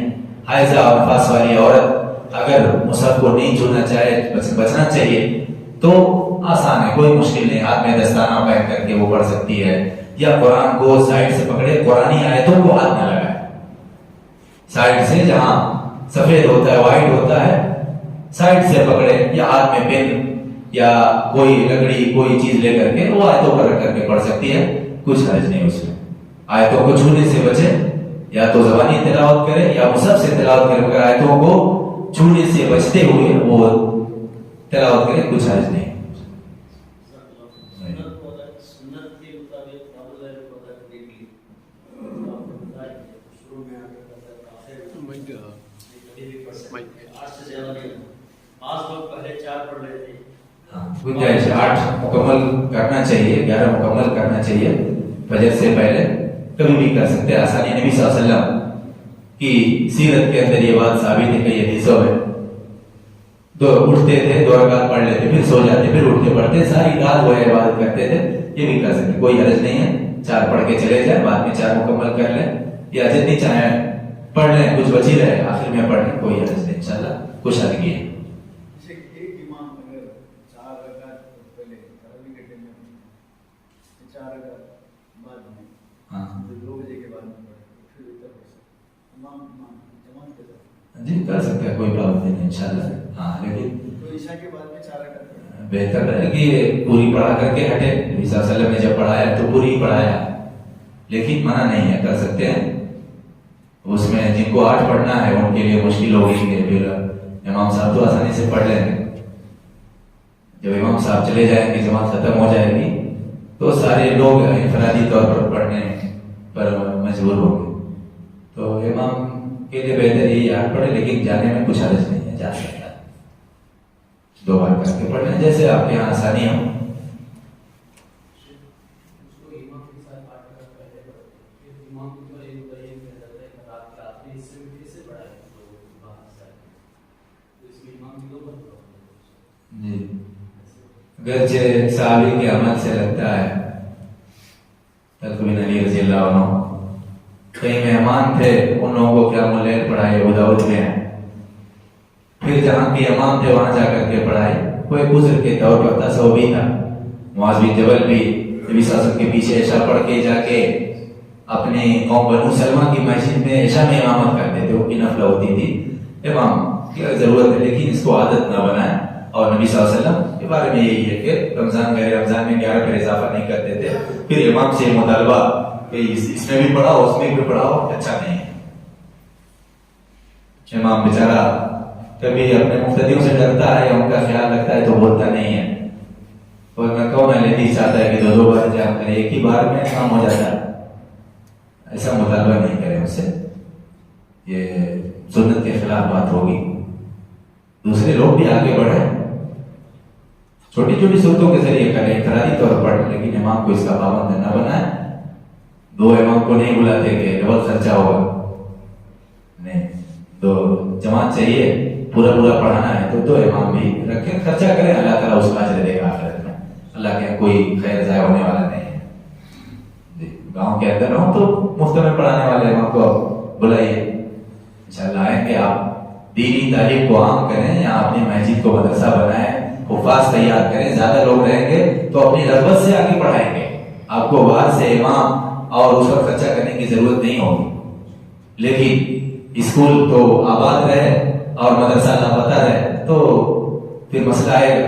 حائضہ اور نفاس والی عورت اگر مصحف کو نہیں چھونا چاہے, بچنا چاہیے تو آسان ہے, کوئی مشکل نہیں. ہاتھ میں دستانہ پہن کر کے وہ پڑھ سکتی ہے, یا قرآن کو سائڈ سے پکڑے, قرآنی آیتوں کو ہاتھ نہ لگائے, سائڈ سے جہاں سفید ہوتا ہے وائٹ ہوتا ہے سائڈ سے پکڑے, یا ہاتھ میں پین یا کوئی لکڑی کوئی چیز لے کر کے وہ آیتوں پر رکھ کر کے پڑھ سکتی ہے, کچھ حرج نہیں اس میں. آیتوں کو چھونے سے بچے, یا تو زبانی تلاوت کرے یا مصحف سے تلاوت کرے, مگر آیتوں کو چھونے سے بچتے ہوئے وہ تلاوت کرے, کچھ حرج نہیں. گنجائش 8 مکمل کرنا چاہیے, 11 مکمل کرنا چاہیے فجر سے پہلے, کبھی بھی کر سکتے ہیں. آسانی نبی صلی اللہ علیہ وسلم کی سیرت کے اندر یہ بات ثابت ہے کئی حدیثوں میں. اٹھتے تھے 2 رکعت پڑھ لیتے, پھر سو جاتے, پھر اٹھتے پڑھتے, ساری رات وہ عبادت کرتے تھے. یہ بھی کر سکتے, کوئی حرج نہیں ہے. 4 پڑھ کے چلے جائیں, بعد میں 4 مکمل کر لیں, یا جتنی چاہیں پڑھ لیں, کچھ بچی رہے آخر میں پڑھ لیں, کوئی حرج نہیں. انشاءاللہ کچھ حد کی ہے. جی کر سکتے ہیں, کوئی پرابلم نہیں انشاءاللہ. ہاں لیکن بہتر ہے کہ پوری پڑھا کر کے ہٹے. نبی صلی اللہ علیہ وسلم نے جب پڑھایا تو پوری پڑھایا, لیکن منع نہیں ہے, کر سکتے ہیں. اس میں جن کو 8 پڑھنا ہے ان کے لیے مشکل ہوگی کہ پھر امام صاحب تو آسانی سے پڑھ لیں گے. جب امام صاحب چلے جائیں گے, جماعت ختم ہو جائے گی, تو سارے لوگ انفرادی طور پر پڑھنے پر مجبور ہوں گے. تو امام کے لیے بہتر یہی 8 پڑھے, لیکن جانے میں کچھ حرج نہیں ہے, جا سکتا ہے. 2 بار کر کے پڑھ لیں جیسے آپ کے یہاں آسانی ہو. جی گرچہ صحابی کے عمل سے لگتا ہے, طلق بن علی رضی اللہ عنہ کئی مہمان تھے, ان لوگوں کو قیام اللیل پڑھائے, ابو داؤد میں ہے. پھر جہاں کے امام تھے وہاں جا کر کے پڑھائے. کوئی گزر کے طور پر تصوبی تھا, معاذ بن جبل بھی نبی صلی اللہ علیہ وسلم کے پیچھے عشاء پڑھ کے جا کے اپنی قوم بنو سلمہ کی مسجد میں عشاء میں امامت کرتے تھے, وہ کی نفل ہوتی تھی. امام کی ضرورت ہے لیکن اس کو عادت نہ بنائیں. اور نبی صلی اللہ علیہ وسلم کے بارے میں یہی ہے کہ رمضان میں 11 پر اضافہ نہیں کرتے تھے. پھر امام سے مطالبہ کہ اس میں بھی پڑھاؤ اس میں بھی پڑھاؤ, اچھا نہیں ہے. امام بیچارہ کبھی اپنے مقتدیوں سے ڈرتا ہے یا ان کا خیال رکھتا ہے تو بولتا نہیں ہے, اور میں کون حدیث چاہتا ہے کہ 2 بار جام کرے, ایک ہی بار میں کام ہو جاتا ہے. ایسا مطالبہ نہیں کرے اس سے, یہ سنت کے خلاف بات ہوگی. دوسرے لوگ بھی آگے بڑھے, چھوٹی چھوٹی صورتوں کے ذریعے کریں, انفرادی طور پر, لیکن امام کو اس کا پابند نہ بنائیں. 2 امام کو نہیں بلاتے کہ ڈبل خرچہ ہوگا, نہیں. 2 جماعت چاہیے, پورا پڑھانا ہے تو 2 امام بھی رکھیں, خرچہ کریں, اللہ تعالیٰ اس کا اجر دے گا آخرت میں. اللہ کے کوئی خیر ضائع ہونے والا نہیں ہے. گاؤں کے اندر ہوں تو مفت میں پڑھانے والے امام کو بلائیے, انشاءاللہ آئیں گے. آپ دینی تعلیم کو عام کریں, یا اپنی مسجد کو مدرسہ بنائیں, حفاظ تیار کریں. زیادہ لوگ رہیں گے تو اپنی رغبت سے آگے پڑھائیں گے. آپ کو باہر سے امام اور اس پر خرچہ کرنے کی ضرورت نہیں ہوگی. لیکن اسکول تو آباد رہے اور مدرسہ لاپتہ رہے تو پھر مسئلہ آئے گا.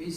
20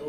2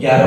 11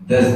10